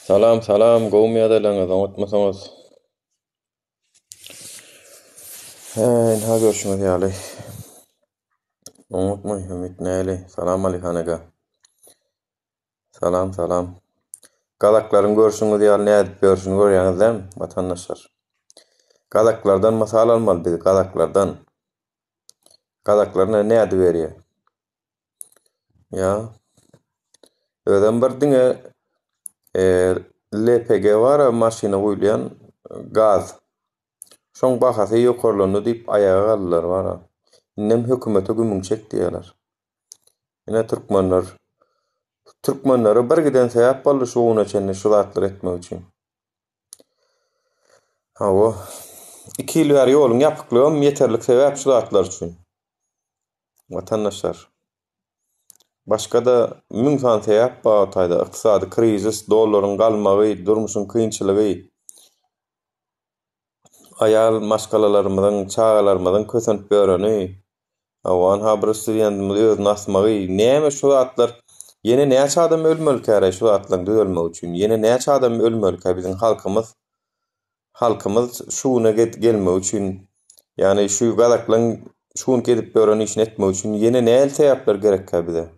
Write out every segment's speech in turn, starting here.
Salam salam gowmy adalaňyz unutmasaňyz. Ha görüşmek ýaly. Unutmaý Ümit näli? Salam alykan aga. Salam salam. Galaklaryň görüşüňiz ýaly nädip görüşüňiz görýäňizem watandaşlar. Galaklardan masal almaly biz galaklardan. Galaklar näde berýär? Ya. Öden bir diňe LPG var maşyna goýulýan gaz. Şoň bahasy ýokarlany diýip ayaga galdylar wara. Nem hökümete gümüň çekdiýerler. Ine Türkmenlere bir giden sebäp boldy şuňa çenli şu zatlar etmek üçin. Hawa 2 ýyl bäri ýoluň ýapyklygym ýeterlik sebäp şu zatlar üçin. Watandaşlar. Başga da müň san sebäp bar taýda ykdysady krizis, dollaryň galmagy, durmuşyň kynçylygy. Ayal maşgalalarymyzyň, çagalarymyzyň kösenip bereni. Awan habrysy ýendimiz öz nasmagy. Näme şu zatlar Yine näçe adam ölmeli kärä şu zatlaryň döwelmek üçin. Yine näçe adam ölmeli kärä biziň halkymyz şuna gelmek üçin. Ýani şu galaklaryň şunu gedip bereni işini etmek üçin yine näme sebäpler gerek kärä bize?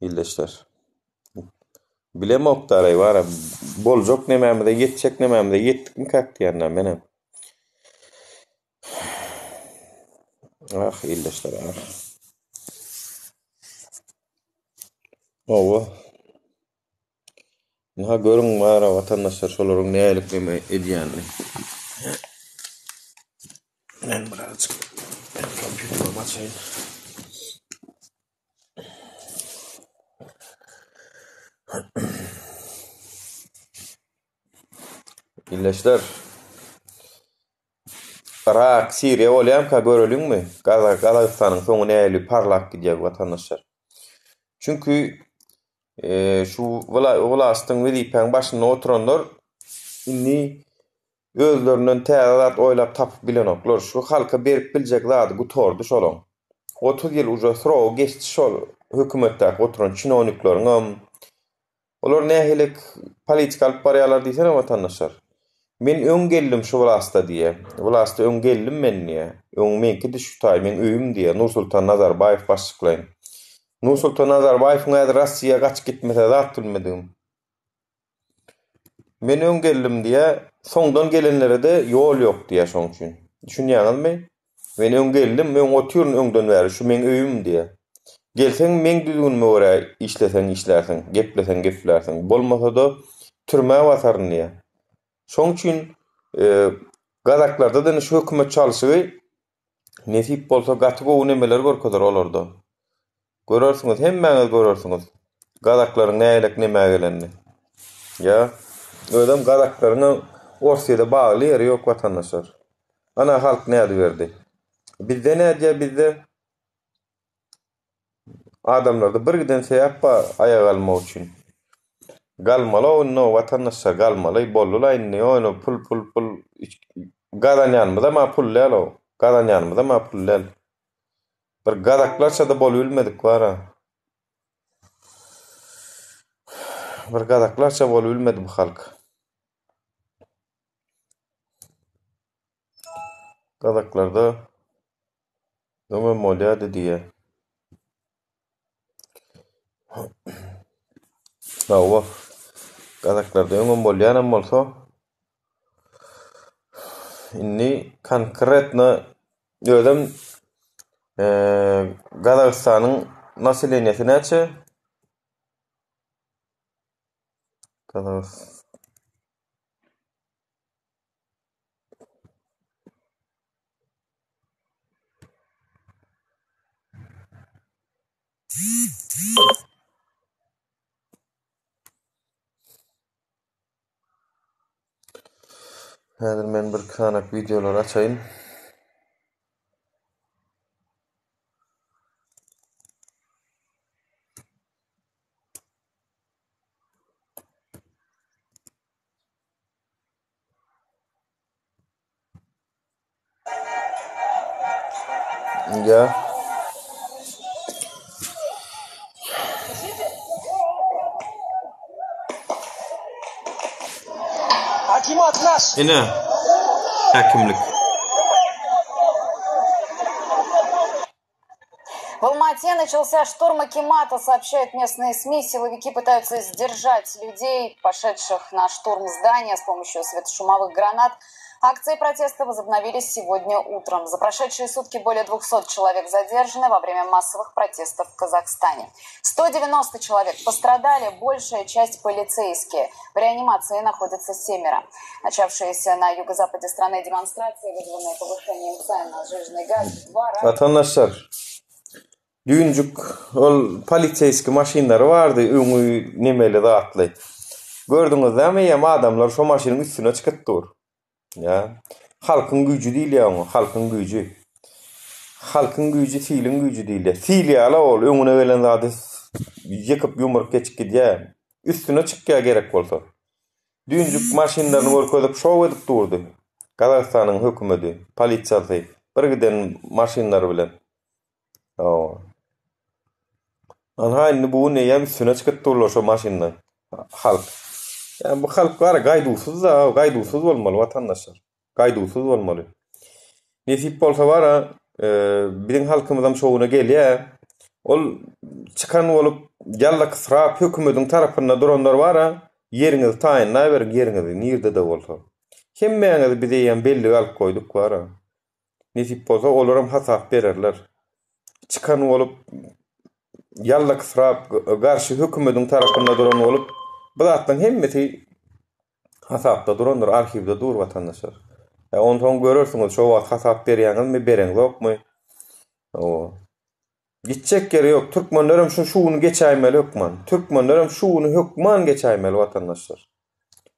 Illeşler. Bilemokdaray wara boljak nämämide ýetjek nämämide ýetdikmi kakdiýanlar menem. Ah illeşler ah. Owa. Naha görüň wara watandaşlar şolaryň nälik näme edýänini. Men birazcık kompüterimi açayım. İlleşler. Irak, Siriýa bolýan ka göreliňmi? Gazagystanyň soňy näli parlak gidýär watandaşlar. Çünkü şu welastyň wezipeň başynda oturanlar inni özlerinden täzat oýlap tapyp bilenoklar. Şu halka berip biljek zady gutordy şolaň. 30 ýyl uja suraw geçdi şol hökümetde oturan çinoniklerin olar nähelik politikal barýarlar diýsen watandaşlar. Men öň geldim şu welasta diýe. Welasta öň geldim men niýe? Öň menki düşütaý men öýüm diýe. Nursultan Nazarbayew başlyklaýan. Nursultan Nazarbayew näde Russiýa gaçyp gitmese zat bilmedim. Men öň geldim diýe, soňdan gelenlere de ýol ýok diýe şoň üçin. Düşünýäňizmi? Men öň geldim, men oturyn öňden bäri şu men öýüm diýe. Gelseň men düzgünme görä işlersiň, geplersiň. Bolmasa da türme wataryn diýe. Şoň üçin gazaklarda da şu hökümet çalyşygy nesip bolsa gaty gowy nemeler görkezler olarda. Görersiňiz, hemmäňiz görersiňiz. Gazaklaryň nälik näme gelenini. Ya, ödem gazaklaryny Orsiýada bagly ýeri ýok watandaşlar. Ana halk näde berdi? Bizde näde bizde? Adamlarda bir giden sebäp bar ayaga almak üçin. Galmaly no watandaşlar galmaly boldular inni onu pul gadanýanmyza ma pul lelo. Gadanýanmyza ma pul lel. Bir gazaklarça da bol bilmedik wara. Bir gazaklarça bol bilmedi bu halk. Gazaklarda döme molýady diýe. Hawa. Gazaklarda öňe bolýanam bolsa inni konkretna ödem Gazagystanyň nasylenýeti näçe? Häzir men bir kanak videolar açayım. Ya. Ine hakimlik. В Алмате начался штурм акимата, сообщают местные СМИ. Силовики пытаются сдержать людей, пошедших на штурм здания с помощью светошумовых гранат. Акции протеста возобновились сегодня утром. За прошедшие сутки более 200 человек задержаны во время массовых протестов в Казахстане. 190 человек пострадали, большая часть полицейские. В реанимации находятся 7. Начавшиеся на юго-западе страны демонстрации, вызванные повышением цен на сжиженный газ, в 2 раза... Vatandaşlar, düğüncük ol politsiyski maşinler vardı, öňü nemeli zatly. Gördüňiz däme, ýa adamlar şo maşynyň üstüne çykypdyr. Ya, halkyň güýji diýil ýa, halkyň güýji. Halkyň güýji fiiliň güýji diýil. Fiil ýala ol öňüne gelen zady ýekyp ýumruk geçip gidýär. Üstüne çykýar gerek bolsa. Düýünjük maşynlaryny görkezip şow edip durdy. Gazagystanyň hökümeti, polisiýasy bir giden maşynlar bilen. Anhaýny bu näme üstüne çykypdyrlar şo maşynlar. Halk. Yani bu halk var gaýdusuz da, gaýdusuz bolmaly vatandaşlar. Gaýdusuz bolmaly. Nesip bolsa bara, biziň halkymyzam şowuna gelýär. Ol çıkan bolup ýalla kysrap hökümetiň tarapynda duranlar bara, ýeriňiz taýynlaýar berin, ýeriňiz nirde de bolsa. Hemmeňiz bize ýan belli alyp goýduk bara. Nesip bolsa olaram hasap bererler. Çıkan bolup ýalla kysrap garşy hökümetiň tarapynda duran bolup bu zatdan hemmeti hasapda duranlar, arhivde dur vatandaşlar. Ondan görürsünüz şo wagt hasap berýäňiz mi, bereňiz ýokmy? Gitjek geri ýok. Türkmenlerim şuny geçäýmeli hökman. Türkmenlerim şuny hökman geçäýmeli vatandaşlar.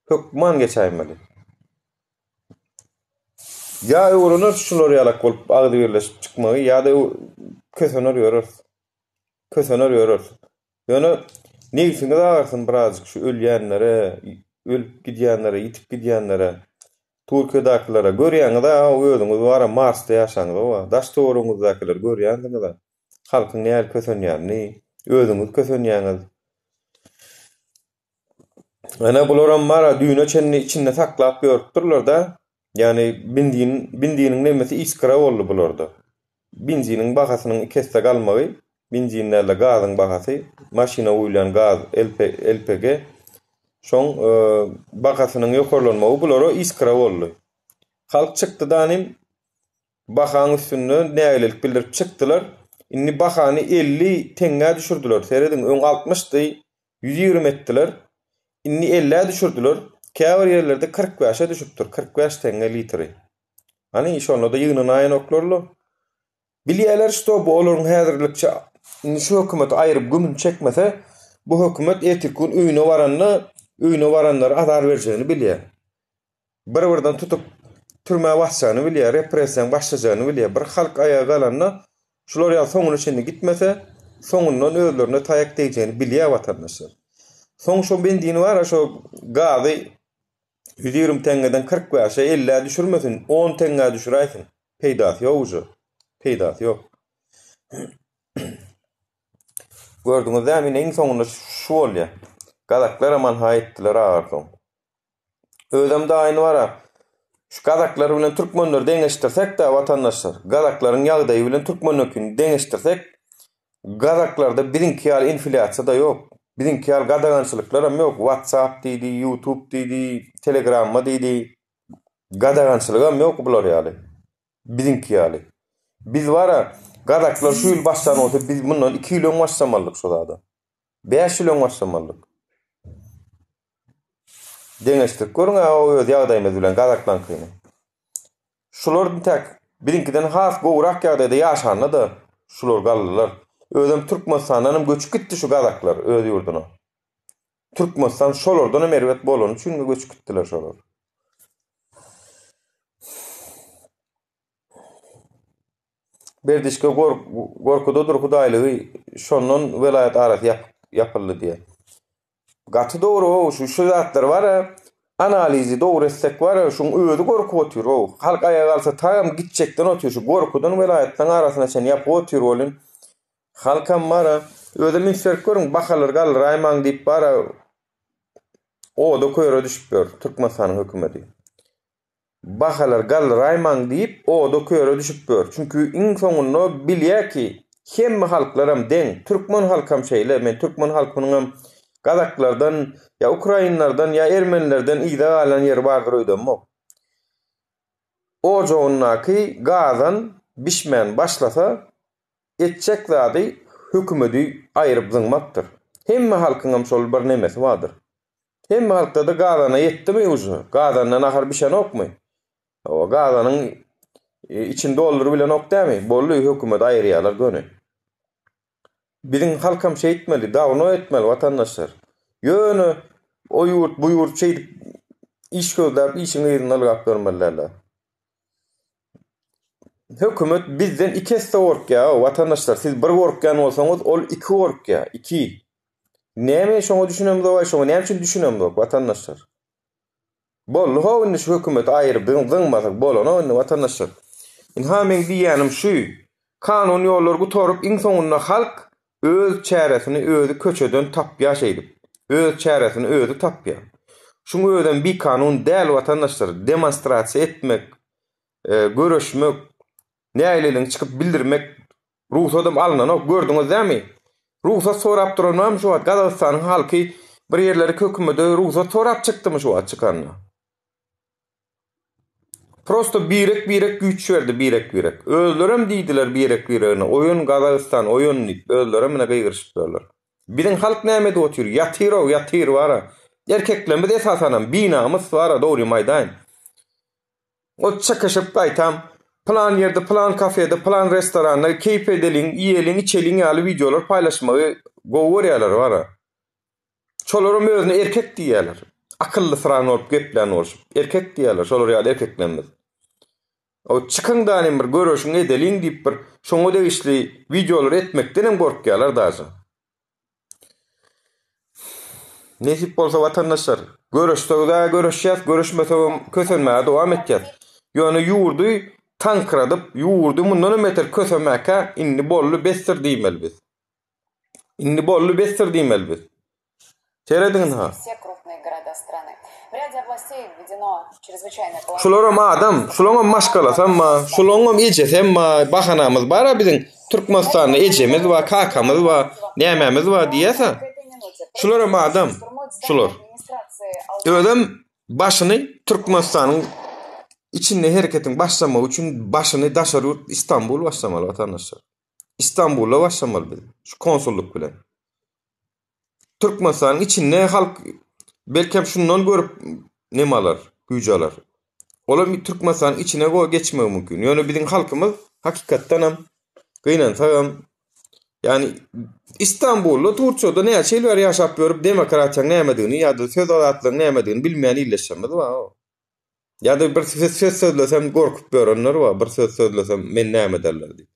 Hökman geçäýmeli. Ya öwrünür şular ýalak bolup agdy birleşip çykmagy, ýa da kösener ýörür. Kösener ýörür. Ýöne Neyse agarsın birazcık şu ölýänlere, ölüp gidýänlere, ýitip gidýänlere, Türkiýedäkilere görýäňiz da, özüňiz bara Marsda ýaşaňyz, daş toruňyzdakylar görýänsiňiz da. Halkyň näme kösenýärni, özüňiz kösenýäňiz. Ana bularam mara düýne çenni içinde saklap ýörüpdirler da, ýani bindiniň nemesi iskra boldy bularda. Benziniň bahasynyň kesse galmagy, benzinlerle gazın bahası, maşina uyulan gaz, LPG, şoň bahasının ýokarlanmagy bulary iskra boldy. Halk çykdy danym bahanyň üstüne nägelik bildirip çykdylar. Inni bahany 50 teňe düşürdiler. Seredin öň 60-dy 120 etdiler. Inni 50'e düşürdüler. Käbir ýerlerde 45'e düşüpdir. 45 teňe litri. Hani şonu da ýygynyň aýan oklarly. Bilýärler şo bu olaryň häzirlikçe şu hökümet aýryp gümün çekmese, bu hökümet etik gün öýüne waranlar azar berjegini bilýär. Bir-birden tutup türmäge basjany bilýär, repressiýa başlajany bilýär. Bir halk aýaga galanna şular ýa soňuna şeňle gitmese, soňundan özlerine taýak diýjegini bilýär watandaşlar. Soň şo bendini bar, şo gazy 120 teňeden 45'e 50'e düşürmesin, 10 teňe düşüräýsin. Peýdasy ýok. Peýdasy ýok. Gördüňiz dämi eň soňunda şu bolýar. Gazaklar aman haýetdiler ağardyň. Özüm de aýny bara. Şu gazaklar bilen türkmenler deňeşdirsek de watandaşlar, gazaklaryň ýagdaýy bilen türkmenlükini deňeşdirsek, gazaklarda birinki ýaly inflasiýa da ýok. Birinki ýaly gadagançylyklar hem ýok. WhatsApp diýdi, YouTube diýdi, Telegram diýdi. Gadagançylyk hem ýok bular ýaly. Birinki ýaly. Biz bara gazaklar şu ýyl başlan olsa biz bundan 2 ýyl başlamallyk şu zada. 5 ýyl başlamallyk. Deňeşdik görüň o öz ýagdaýymyz bilen gazaklan kyny. Şulardan tek birinkiden has gowrak ýagdaýda ýaşandy da şular galdylar. Özüm Türkmenistanyň göçüp gitdi şu gazaklar öz ýurduna. Türkmenistan şolardan merwet bolan üçin göçüp gitdiler şolar. Berdişke gorkuda dur Hudaýlygy şondan welayat arasy ýapyldy diýe. Gaty dogry şu zatlar bar, analizi dogry etsek bar, şoň özü gorkup otyr. Halk aýaga alsa taýam gitjekden otyr. Şu gorkudan welayatlaryň arasyna çen ýap otyr bolyn. Halkam mara özü minser görüň bahalar gal raýman diýip bara o da köýre düşüp ber Türkmenistanyň hökümeti. bahalar gallyrayman diýip oda köre düşüp bör. Çünkü iň soňunda bilýär ki hemme halklaram deň. Türkmen halkam şeýle, men türkmen halkynyň Kazaklardan ya Ukrainlardan ya Ermenilerden ýa alan ýer bardyr öýdenmok. O joňnaky gazan bişmän başlasa etjek zady hökümeti aýryp zyňmakdyr. Hemme halkyň şol bir nemesi bardyr. Hemme halkda da gazana ýetdimi uzu? Gazandan ahar bişen okmy? O gazanyň içinde doldurup bilen ok dämi? Bolly hökümet aýrýarlar göni. Biziň halkam şey etmeli, dawno etmeli watandaşlar. Ýöne o ýurt bu ýurt şey iş gözläp işini ýerine alyp görmeliler. Hökümet bizden ikisi gorkya watandaşlar. Siz bir gorkyan bolsaňyz ol iki gorkya, iki. Näme şoňa düşünem da, şoňa näme üçin düşünem da watandaşlar. Bolly howny şu hökümet aýryp zyňmasak bolan ony watandaşlar. Ha men diýänim şu, kanun ýolları gutorup iň soňunda halk öz çäresini özü köçeden tapýa şeýdip. Öz çäresini özü tapýa. Şuňa öden bir kanun däl watandaşlar, demonstrasiýa etmek, görüşmek, näýleliň çykyp bildirmek ruhsatym alynan ok gördüňiz dämi? Ruhsat sorap duranam şu wagt Gazagystanyň halky bir ýerleri hökümete ruhsat sorap çykdymy şu wagt çykanna. Prosto birek güýç berdi birek. Özlerem diýdiler birek biregine. Oyun Gazagystan, oyun özlerem mene gygyrşypdylar. Biziň halk näme diýip otur? Ýatyr wara. Erkeklerimiz esasanam binamyz wara dogry maýdan. O çykyşyp aýtam, plan ýerde, plan kafede, plan restoranda keyp edeliň, ýeliň, içeliň ýaly videolar paýlaşmagy gowurýarlar wara. Şolaryň özüne erkek diýerler. Akylly sıran olup geplen bolşup. Erkek diýerler, şolar ýaly erkeklerimiz. O çykyndan bir görüşüň edeliň diýip bir şoňa degişli videolar etmekden hem gorkýarlar daşy. Nesip bolsa watandaşlar, görüşde görüşýär, görüşmesem kösenmäge dowam etýär. Ýöne ýurdy tankradyp, ýurdy mundan meter kösenmäke inni bolly bestir diýmeli biz. Inni bolly bestir diýmeli biz. Çerediň ha. В ряде областей введено чрезвычайное положение. Şularam adam, şularam maşgalasam, şularam ejesem, bahanamyz bara biziň Türkmenistanyň ejemiz we kakamyz we nämämiz we diýese. Şularam adam, şular. Özüm başyny Türkmenistanyň içinde hereketin başlamagy üçin başyny daşaryp İstanbul başlamaly watandaşlar. İstanbul'a başlamaly biz. Şu konsulluk bilen. Türkmenistanyň içinde halk belki şundan görüp nemalar, güýjalar. Olar bir Türkmenistanyň içine geçmegi mümkin. Ýöne biziň halkymyz hakykatdan hem gynansa yani İstanbul'da Turço'da ne şeyler ýaşap görüp demokratiýaň nämedigini ýa-da söz azatlygyny nämedigini bilmeýän illeşmedi wa. Ýa-da bir söz sözlesem gorkup görenler wa, bir söz sözlesem men näme derler diýip.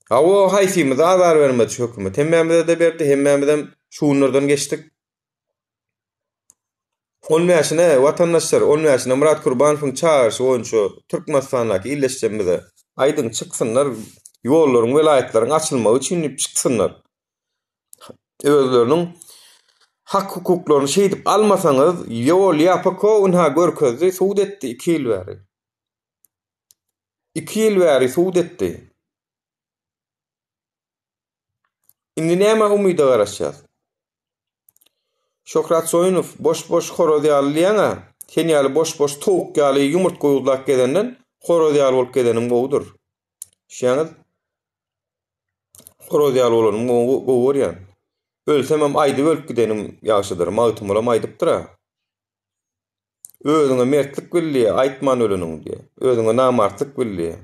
Ha o haýsymyz azar bermedi hökümet. Hemmämize de berdi, hemmämizem şuňlardan geçdik. Olmaýaşyna watandaşlar, olmaýaşyna Murat Gurbanowyň çağırşy oýunçy Türkmenistanyňky illeşmede aýdyň çyksynlar, ýollaryň, welaýetlaryň açylmagy üçin çyksynlar. Özleriniň hak hukuklaryny şeýdip almasaňyz, ýol ýapyko unha görkezdi, suud etdi 2 ýyl bäri. 2 ýyl bäri suud etdi. Indi näme umyda garaşýar? Şokrat Soyunov boş horoz ýalyýana, sen ýaly boş towuk ýaly ýumurtga ýuglap gedenden horoz ýaly bolup gedenim gowudur. Şeňiz horoz ýaly bolanym gowur ýa. Ölsem hem aýdy ölüp gidenim ýaşydyr, magtym bolam aýdypdyr. Özüňe mertlik bilýär, aýtman öleniň diýe. Özüňe namartlyk bilýär.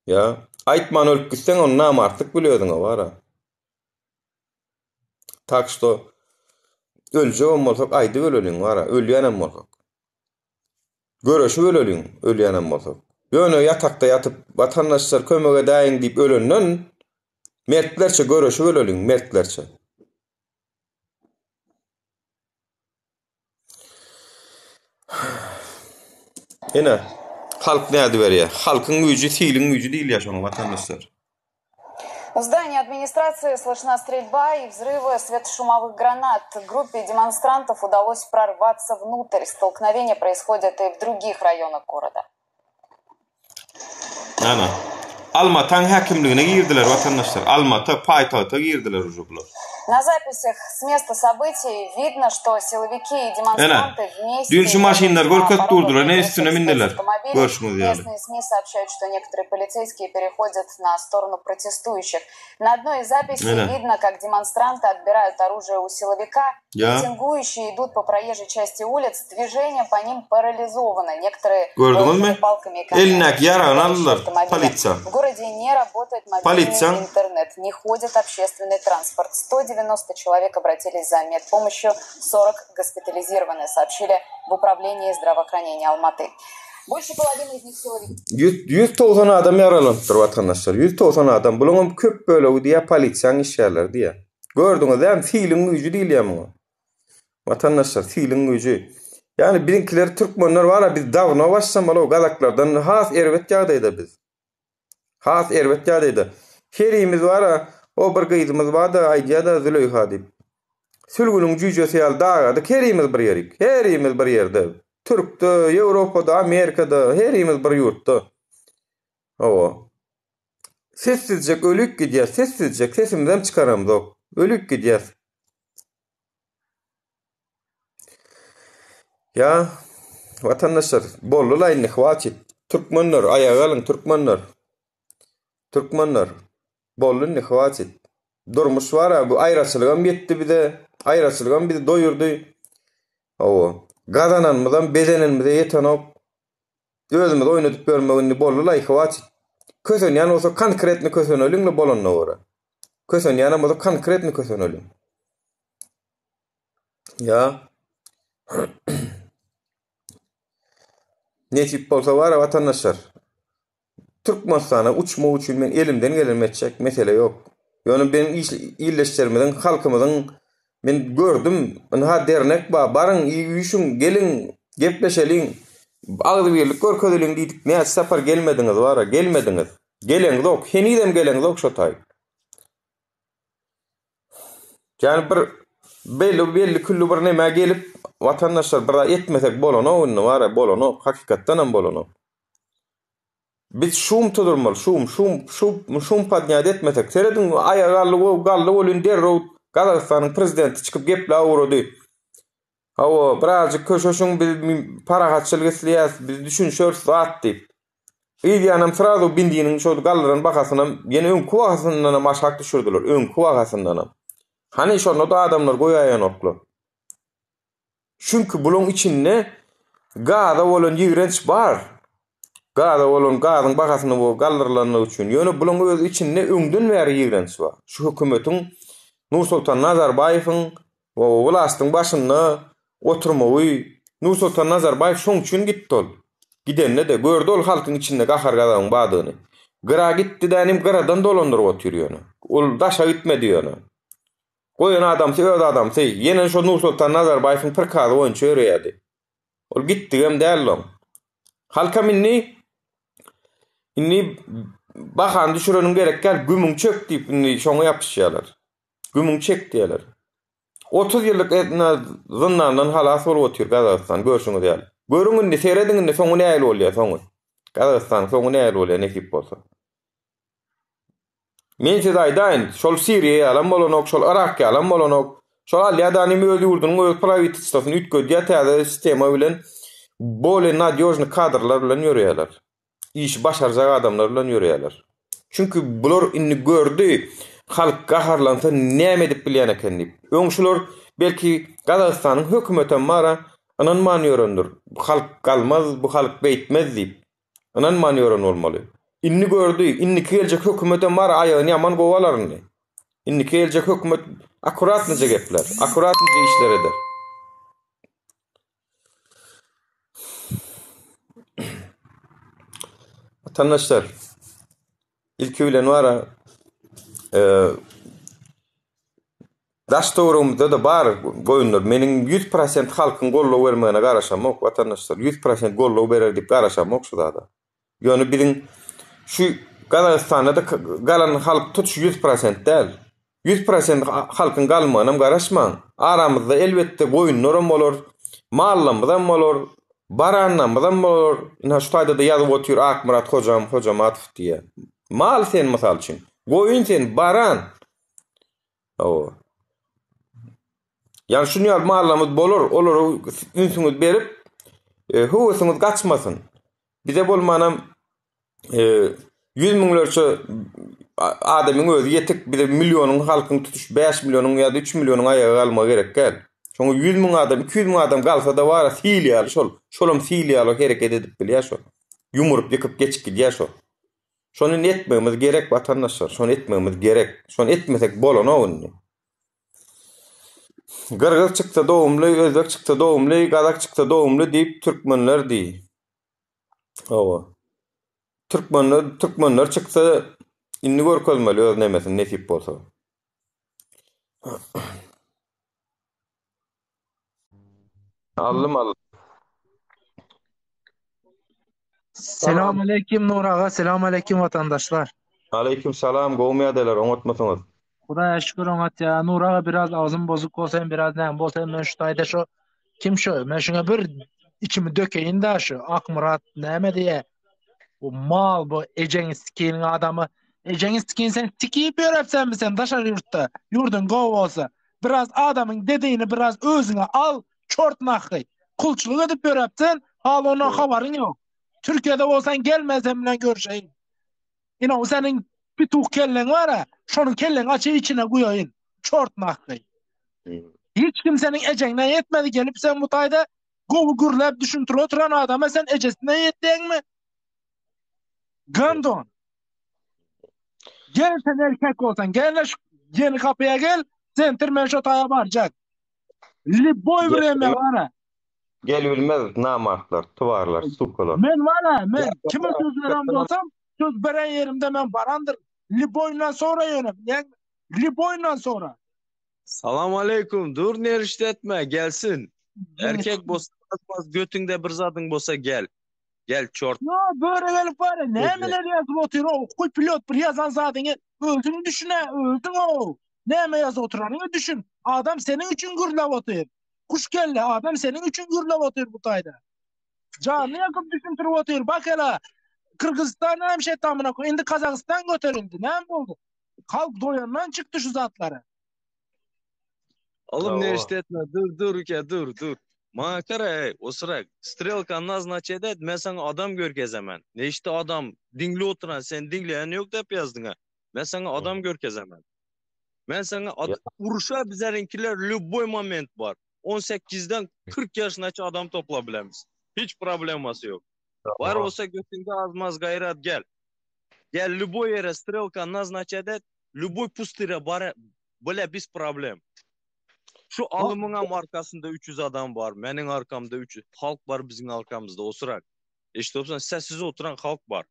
Ya, aýtman ölüp gitseň onu namartlyk bilýärdiň bara. Tak što ölje bolsak aýdy öleliň bara, ölýänem bolsak. Görüşü öleliň, ölýänem bolsak. Ýöne ýatakda ýatyp watandaşlar kömege daýyn diýip ölenden mertlerçe görüşü öleliň, mertlerçe. Ene halk näde berýär? Halkyň güýji, siliň güýji diýil ýa şoň watandaşlar. У здания администрации слышна стрельба и взрывы светошумовых гранат. Группе демонстрантов удалось прорваться внутрь. Столкновения происходят и в других районах города. Ana. Almatan hakimligine girdiler vatandaşlar. Almata paytahta girdiler ujublar. На записях с места событий видно, что силовики и демонстранты вместе... Dün maşinler görkät durdular, ne üstüne mindiler. Görüşmüz yani. Местные СМИ сообщают, что некоторые полицейские переходят на сторону протестующих. На одной из записей видно, как демонстранты отбирают оружие у силовика. Митингующие идут по проезжей части улиц, движение по ним парализовано. Некоторые вооружены палками и камнями. В городе не работает мобильный интернет, не ходит общественный транспорт. 190 человек обратились за медпомощью, 40 госпитализированы, сообщили в управлении здравоохранения Алматы. Больше половины из них силовики. 190 adam yaralanıptır vatandaşlar. 190 adam. Bulunum köp bölüğü diye polisiyan işyerler diye. Gördüğünüz hem fiilin gücü değil ya bunu. Vatandaşlar fiilin gücü. Yani birinkiler Türkmenler var ya biz davına başlamalı o gazaklardan has ervet yağdaydı biz. Has ervet yağdaydı. Herimiz var ya o bir gıydımız var da aydiyada Züleyha deyip. Sülgünün cücesi yal dağıdı. Herimiz bir yerik. Herimiz bir yerde. Türk'te, Avrupa'da, Amerika'da herimiz bir yurtta. O. Sessizcek ölük gidiyor. Sessizcek sesimizden çıkaramız o. Ölük gidiyor. Ya vatandaşlar bollulayın nehvati. Türkmenler ayağa alın Türkmenler. Türkmenler bollun nehvati. Durmuş var ya bu ayrıçılığın bitti bir de. Ayrıçılığın bir de doyurdu. O. Gazananmızdan bezenenmize yeten ok. Özümüz oynatıp görmegini bollulay nehvati. Kösön yani olsa konkretni kösön ölünle bolunna ora. Kösön yani olsa konkretni kösön ölün. Ya. Ne tip bolsa var ya vatandaşlar. Türkmenistan'a uçma uçun men elimden gelmeyecek mesele yok. Yani benim illeşlerimizin, halkımızın men gördüm. Ha dernek ba barın iyüşün gelin gepleşelin. Ağzı birlik görködülün dedik. Ne safar gelmediniz var ya gelmediniz. Gelen yok. Henidem gelen yok şotay. Yani bir belli külli bir neme gelip vatandaşlar bir etmesek bolano onu var ya bolano hakikaten am bolano. Biz şum tudurmal şum padnyad etmesek seredin gallı olun derro Kazakistan'ın prezidenti çıkıp gepla uğradı. Hava birazcık köşöşün biz para hatçılık biz düşünüşörüz rahat deyip. İyi yanım sırada bindiğinin şu galların bakasına yeni ön kuvasından maşak düşürdüler. Ön kuvasından. Hani şonu da adamlar koyayan oklu. Çünkü bunun içinde gada olan yigrenç var. Gada olan gadın bakasına bu gallarlarına üçün. Yani bunun öz içinde öngdün ver yigrenç var. Şu hükümetin Nursultan Nazarbayev'in o ulastın başına oturmayı Nursultan Nazarbayev şoň üçün gitti ol. Gidenne de gördü ol halkın içinde gahar gadağın badığını. Gıra gitti de anim gıradan dolandırıp oturuyor. Ol daşa gitmedi yana. Koyun adam öz adam yenen şu Nursultan Nazarbayev'in bir kadı oyuncu öreyedi. Ol gitti hem değerli. Halka minni bakan düşürenin gerek gel gümün çök deyip şoňa yapışýarlar. Gümün çek diýerler. 30 ýyllyk zyndandan halas bolup otur Kazakistan görüşüňiz diýär. Görüňinde seyrediňinde soňu näil bolýar soňu. Kazakistan soňu näil bolýar nekip bolsa. Men size aýdaýyn, şol Siriýa alan bolanok, şol Irak'a alan bolanok, şol alýadany öz ýurdunun öz private stafyny ütködýär täze sistema bilen bole nadýojny kadrlar bilen ýörýärler. İş başarjak adamlar bilen ýörýärler. Çünkü bular inni gördü, halk gaharlansa näme edip bilýän eken diýip. Öňşuler belki Kazakistanyň hökümeten mara anan manýörendir. Halk galmaz, bu halk beýtmez diýip. Anan manýören bolmaly. Inni gördü, inni geljek hökümeten mara aýagyny ýaman gowalaryny. Inni geljek hökümet akurat nece gepler, akurat nece işler eder. Vatandaşlar, ilk öýlen wara daştorumda da bar goýunlar. Meniň 100% halkyň gollaw bermegine garaşamok vatandaşlar. 100% gollaw berer diýip garaşamok şuda da. Ýöne biziň şu Gazagystanda da galan halk tutuş 100% däl. 100% halkyň galmagynam garaşmaň. Aramyzda elbetde goýunlar bolar, mallamyzam bolar, barannamyzam bolar. Ina şu taýda da ýazyp otyr Akmurat hojam Atyf diýe. Mal sen mysal üçin, goýun sen, baran. O. Yani şunu ýaly mallamyz bolar, olar ünsüňiz berip, höwesiňiz gaçmasyn. Bize bolmanam 100 miňlerçe adamyň özü ýetik, bir de milyonyň halkyň tutuş 5 milyonyň ýa-da 3 milyonyň aýaga galmagy gerek gel. Şoňa 100 miň adam, 200 miň adam galsa da bara filial şolum filial hereket edip bilýär şol. Yumurup ýykyp geçip gidýär şol. Şonu etmemiz gerek vatandaşlar, şonu etmemiz gerek. Şonu etmesek bolan owunny. Gırgız çıksa doğumlu, Özbek çıksa doğumlu, Kazak çıksa doğumlu deyip Türkmenler diýi. Owa. Türkmenler çıksa inni görkezmeli öz nemesin nesip bolsa. Aldım. Selamun aleyküm Nur ağa, selamun aleyküm vatandaşlar. Aleyküm salam, gowmaýadylar, oňatmasyňyz. Hudaýa şükür oňat ya. Nur ağa biraz ağzım bozuk bolsa, biraz näme bolsa, men şu taýda şu kim şu? Men şuna bir içimi dökeýin da şu Akmurat näme diýe? Bu mal bu ejeňi sikiniň adamy. Ejeňi sikin sen tikip ýörepsen mi sen daşar ýurtda? Ýurdun gowy bolsa, biraz adamyň dediğini biraz özüňe al, çortnaky. Kulçuluk edip ýörepsen, hal ondan habaryň ýok. Türkiye'de olsan gelmezsen bilen görüşeyin. Yine o senin bir tuğ kellen var ya, şonun kellen açı içine koyayın. Çortnaky. Hiç kimsenin eceğinden yetmedi gelip sen bu tayda govu gürlep düşüntür oturan adama sen ecesinden yettiğin mi? Gandon. Gel sen erkek olsan, gel yeni kapıya gel, sen tırmen şu taya varacak. Boy vreme var ya. Gel bilmez namartlar, tuvarlar, sukalar. Men var men kime söz veren olsam söz veren yerimde men barandır. Liboyla sonra yönep. Yani Liboyla sonra. Salam aleyküm. Dur neriştetme gelsin. Erkek bolsa atmaz götüngde bir zadyň bolsa gel. Gel çort. Ya böyle gelip var ya nemeler yazıp oturuyor. O kuy pilot bir yazan zadyňy özüň düşüne öldün o. Neme yazıp oturanını düşün. Adam senin için gürlep oturuyor. Kuş kelle adam senin için gürlep oturuyor bu tayda. Canlı yakıp düşüntürüp oturuyor. Bak hele Kırgızistan hem şey tamına koy. Şimdi Kazakistan götürüldü. Ne oldu? Halk doyandan çıktı şu zatları. Oğlum neriştetme. Dur uke dur. Maňa kara o sıra strelka назначет et. Men sana adam görkezemen. Ne işte adam dingle oturan sen dinleýän ýok dep ýazdyň ha. Men sana adam görkezemen. Men sana uruşa bizlerinkiler любой moment var. 18'den 40 yaşındaky adam topla bilemiz. Hiç probleması yok. Var olsa götünde azmaz gayrat gel. Gel любой yere strelka назначет et. Любой пустыря бар. Böyle biz problem. Şu alımın arkasında 300 adam var. Menin arkamda 300. Halk var bizim arkamızda o sırak. İşte olsan sessiz oturan halk var.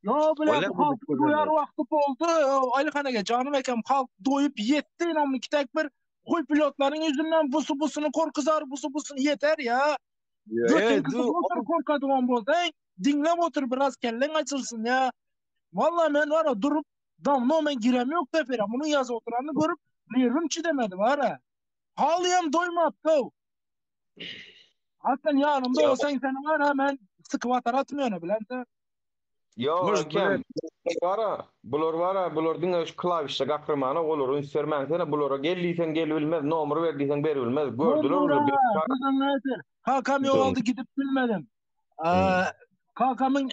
Ya böyle halk doyar vakti oldu. Aylıkhanege canım ekem halk doyup yetti. İnanmı kitek bir koy pilotların yüzünden busunu korkuzar busunu yeter ya. Götün kızı otur korkadıvan bolsa. Dinlem otur biraz kellen açılsın ya. Vallahi men var ya durup damla men girem yok defere. Bunun yazı oturanını görüp nervim çidemedi var ya. Halyam doymadı. Hatta yanımda olsan sen var hemen sıkı atar atmıyor bilen sen. Yo, kim? Bular diňe şu klavişe gapyrmany olur, instrument sana bulara gelýsen gel bilmez, nomer berdiysen ber bilmez. Gördüler. Kakam yol aldı gidip bilmedim. Kakamın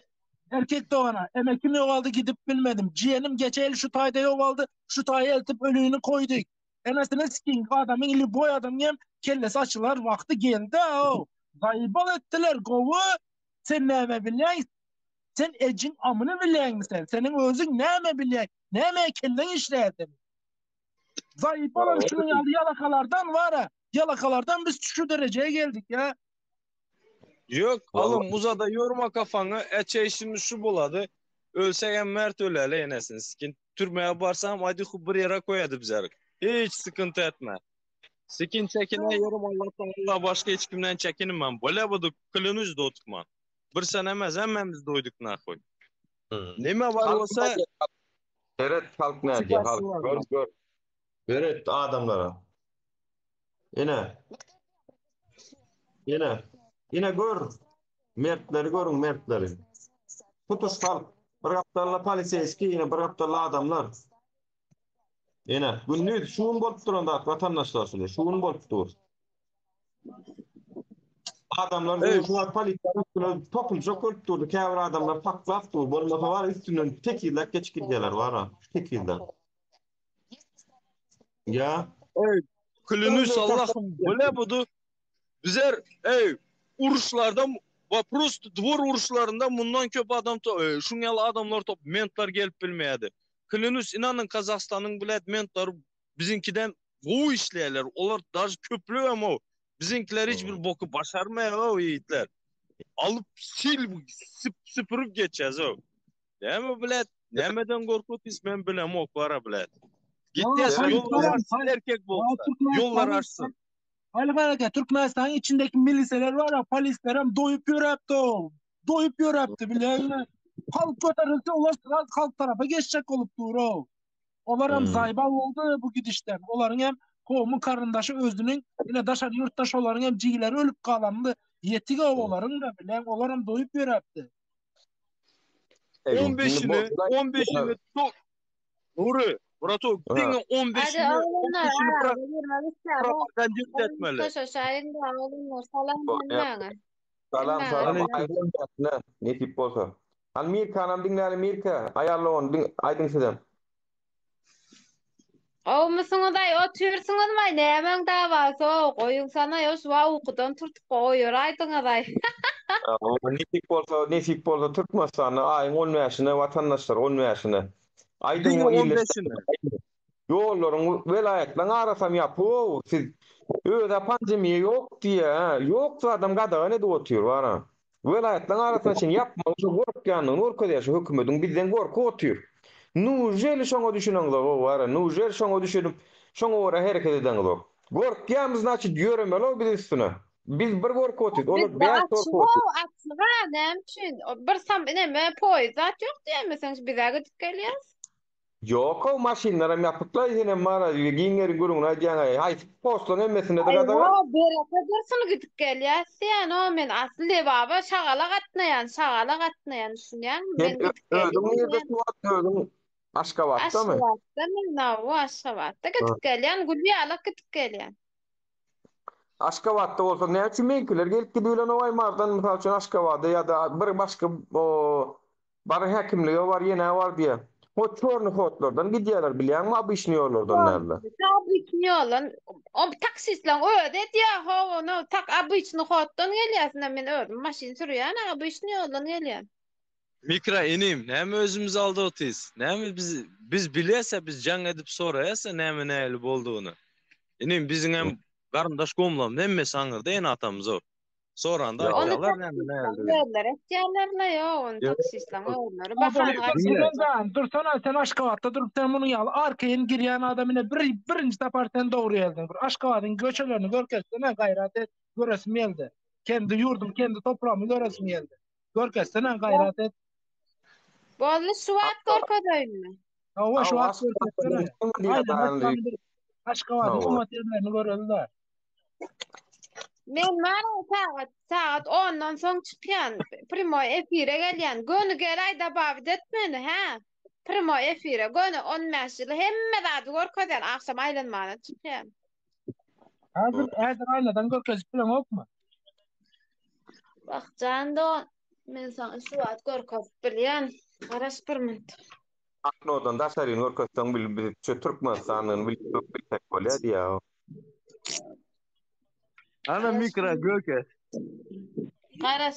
erkek doğana emekim yol aldı gidip bilmedim. Ciğenim geçeyli şu tayda yol aldı, şu tayı eltip ölüğünü koyduk. Enesine sikin adamın ili boy adam yem kellesi açılar vakti geldi o. Zaybal ettiler govu. Sen neme bilyen? Sen ecin amını bilyen mi sen? Senin özün neme bilyen? Neme kellen işlerdin? Zaybal şunu yalakalardan var ya. Yalakalardan biz şu dereceye geldik ya. Yok oğlum uzada yorma kafanı. Eçeşimiz şu buladı. Ölsegen mert öleli enesin sikin. Türmeye barsam hadi bir yere koyadı bizler. Hiç sıkıntı etme. Sikin çekine yorum Allah'tan Allah başka hiç kimden çekinim ben. Böyle buduk kılınız doyduk man. Bir sen emez emmemiz doyduk nakoy. Neme var olsa Seret halk ne diye halk. Gör. Seret adamlara. Yine. Yine. Yine gör. Mertleri görün mertleri. Tutuş halk. Bir kaptanla poliseski yine bir kaptanla adamlar. Yine. Günlüğü şuun bolup duranda vatandaşlar söyle. Şuun bolup dur. Adamlar ey, şu polisler üstüne topluca koyup durdu. Käbir adamlar paklap durdu. Bolmasa var üstünden tekiller geç gidiyorlar var ha. Tekiller. Ya. ey, Klinus Allah'ım böyle budu. Bizler uruşlarda вопрос dvor uruşlarında bundan köp adam şunyalı adamlar top mentlar gelip bilmeyedi. Klinus inanın Kazakistan'ın bilet mentlar bizinkiden bu işleyerler. Olar daha köplü ama bizinkiler hiçbir boku başarmıyor o yiğitler. Alıp süpürüp geçeceğiz o. Değil mi bilet? Nemeden korkutuz ben bilem ok var bilet. Gittiğiz yollar açsın erkek bolsa. Yollar açsın. Halbuki Türkmenistan içindeki miliseler var ya, polisler hem doyup yörepti o. Doyup yörepti bilen. Halk götürülse ular halk tarafa geçecek olup dur o. Onlar hem zaybal oldu bu gidişten. Onların hem kovumun karındaşı özünün yine daşar yurttaş onların hem ciğerleri ölüp kalandı. Yetige oğulların da bilen. Onlar hem doyup yörepti. 15'ini tok. Nuri, Burato, dinle 15'ini bırak. Propaganda etmeli. Salam ne tip bolsa. Amerika anam dinle Amerika ayarlı on aydın sizem. Olmuşsunuz ay otuyorsunuz mu? Ne hemen davası koyun sana ya şu okudan tutup koyuyor aydınız ay. Ne tip bolsa Türkmenistan'a ayın 15'ine vatandaşlar 15'ine. Aydın Dinle o 15'ini. yolların velayetlen arasam yapı. Siz öyle pandemi yok diye. Yoksa adam kadar ne de oturuyor var ha. Velayetlen arasam için yapma. Korkyanın, orkadaşı hükümetin bizden korku oturuyor. Nujel şoňa düşüneňler o var. Nujel şoňa düşünüp şoňa ora hereket edeňler. Gorkýamyz naçy ýöremeli biz üstüne. Biz bir gorku otyt. Biz Olar beş gorku otyt. açığa ne için? Bir sam ne poizat yok diyemesiniz bize gidip geliyoruz. Yok o maşinlara yapıtlar yine mara giňeri guruna diýen hay postlun emmesine de kadar. Aywa bereke dursun gidip geliyoruz. Yani o men asli baba şagala gatnayan düşünýän men gidip Ödüm Aşgabatda mı? Aşgabatda men o Aşgabatda gidip gelýän Gulýala gidip gelýän. Aşgabatda bolsa näçe meňkiler gelip gidiyorlar o Aymardan mysal üçin Aşgabatda ýa-da bir başga bar häkimligi var ýene var diýe. O çorny hotlardan gidýärler bilýärmi? Abyşny ýollardan näle? Abyçny ýoldan o taksistler öde diýär ho no tak abyçny hotdan gelýärsin men ödüm maşyn sürýän abyçny ýoldan gelýän. Mikra inim, näme özümüz aldy otyz. Näme biz bilese biz jaň edip soraýasa näme näli boldugyny. Inim biziň hem garyndaş gomlam näme saňyrda en atamyz o. Soranda aýtýarlar näme näli. Ödler etýärler ýa onu taksistler ödleri bakan Dursana sen Aşgabatda durup sen bunu ýaly arkaýyn girýän adamyna birinji tapar sen dogry ýazdың. Aşgabatyň göçelerini görkezsene gaýrat et, göresim geldi. Kendi ýurdum, kendi toprağımı göresim geldi. Görkezsene gaýrat et. Bolly suwat gorkadaýmy? Hawa şu Aşgabat'ın materiallerini göreldiler. Men mara saat 10'dan soň çykýan, primo efire gelýän. Göni gel da baby detmeni, ha? Primo efire göni 15 ýyl hemme zady gorkadaýan, akşam aýlanmana çykýan. Hazır aýladan görkezip bilen okma. Bakjanda men saňa suwat gorkazyp bilýän. Garaş bir minut. Aknodan da saryň orkasdan bilip Türkmenistanyň bilip bolýar ýa. Ana mikra göke. Garaş.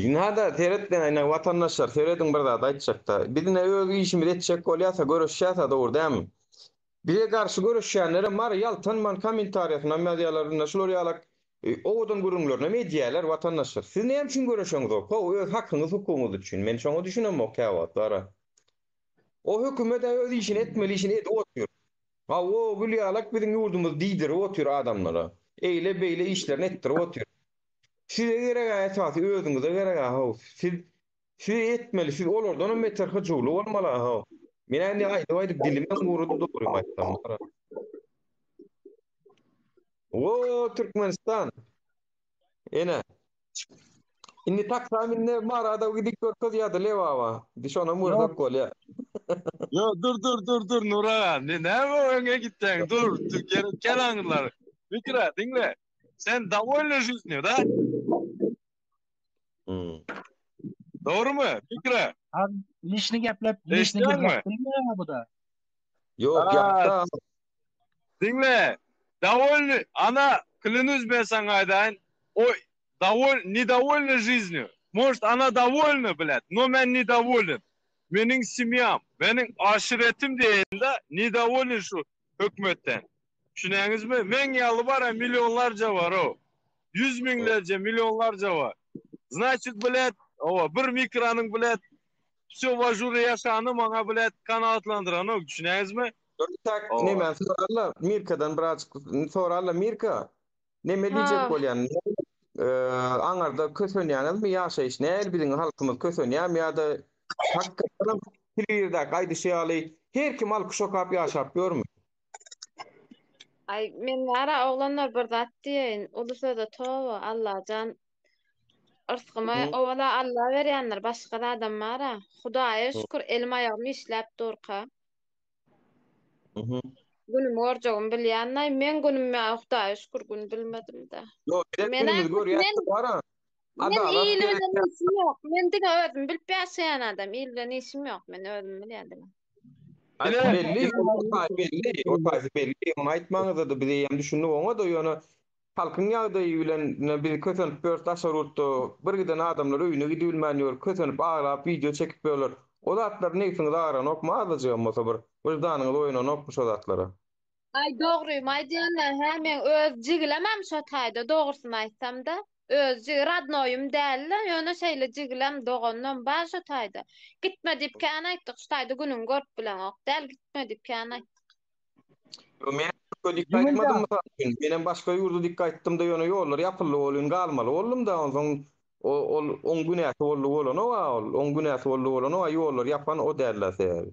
Nada teretden ayna vatandaşlar teredin bir zat aýtjakda. Bizine öz işimiz etjek bolýasa görüşýärse dogry. Bize karşı görüşýänlere mar ýaltanman kommentariýasyna medialarynda şular ýalak owadan görüňler, medialar vatandaşlar. Siz näme üçin görüşýäňiz o? Öz hakyňyz, hukugyňyz üçin. Men şoňa düşünem o käwat bara. O hökümet öz işini etmeli, işini edip oturuyor. Ha o gülýalak biziň ýurdumyz diýdir otur adamlara. Eýle beýle işlerini etdirip otur. Size gerek esasy özüňize gerek ha. Siz etmeli, siz olardan meter hıjyly bolmaly ha. Men ändi aýdyp dilimden gurudy dogurym aýtsam. O Türkmenistan. Ene. Inni taksaminne marada gidik görköz ýa-da lewaba. Dişona murda Yok. kol ya. Yo dur Nura. Ne öňe gitsen? Dur. Gel aňylar. Fikra dinle. Sen довольна жизнью, да? Doğru mu? Fikra. Abi lişni geplep Eşyan mı? bilmiyor bu da. Yok Aa, ýa-da Dinle. Довольны. Она, клянусь ben sana aydan. O недовольна жизнью. Может, она довольна, блядь, но ben недоволен. Benim simyam, benim aşiretim deyinde недоволен şu hükmetten. Düşünüyorsunuz mu? Men yalı var ya milyonlarca var o. Yüz binlerce, milyonlarca var. Значит, блядь, o bir mikranın блядь, все вожуры yaşanı bana блядь, kanatlandıran o. Düşünüyorsunuz mu? tak O. ne men soralla Mirka'dan birazcık soralla Mirka. Neme diýjek bolýan? Aňarda kösönýäňiz mi ýaşaýyş näl biziň halkymyz kösönýärmi ýa-da hakykatdan pilirde gaýdyşýaly her kim alyp şokap ýaşap görmü? Ay men ara oğlanlar bir zat diýin. Ulusa da towa Allah can ırskymy owala Allah berýänler başga da adam mara. Hudaýa şükür elim aýagym işläp durka. Günüm orjagym bilýänler men günüm Hudaýa şükür gün bilmedim de. Yo, Men günümüz görýär bara. Men Adalat iýilimden işim ýok. Men diňe özüm bilip ýaşaýan adam. Iýilimden işim ýok. Men özüm bilýändim. belli, o taýsy belli. Onu aýtmaňyz da bize hem düşünüp oňa da ýöne halkyň ýagdaýy bilen bir kösönüp börs taşarutdy. Bir giden adamlar öýüne gidip bilmänýär, kösönüp aglap video çekip bolýar. O zatlar näçe agran okmadyjy bolsa bir wyjdanyňyz oýunan okmuş o zatlara. Ay dogruym, ay diýenler, hä men öz jigilemem şo taýda, dogrusyny aýtsam da, öz radnoyum däl, ýöne şeýle jigilem dogondan baş şo taýda. Gitme diýip kän aýtdyk, şu taýda günüm görüp bilen ok, däl gitme diýip kän aýtdyk. Men dikkat etmedim mi? Benim başka yurdu dikkat ettim de ýöne ýollar ýapyly bolýan galmaly boldum da soň o 10 gün ýaty boldy bolan o 10 gün ýaty boldy bolan o ýollar ýapan o däller.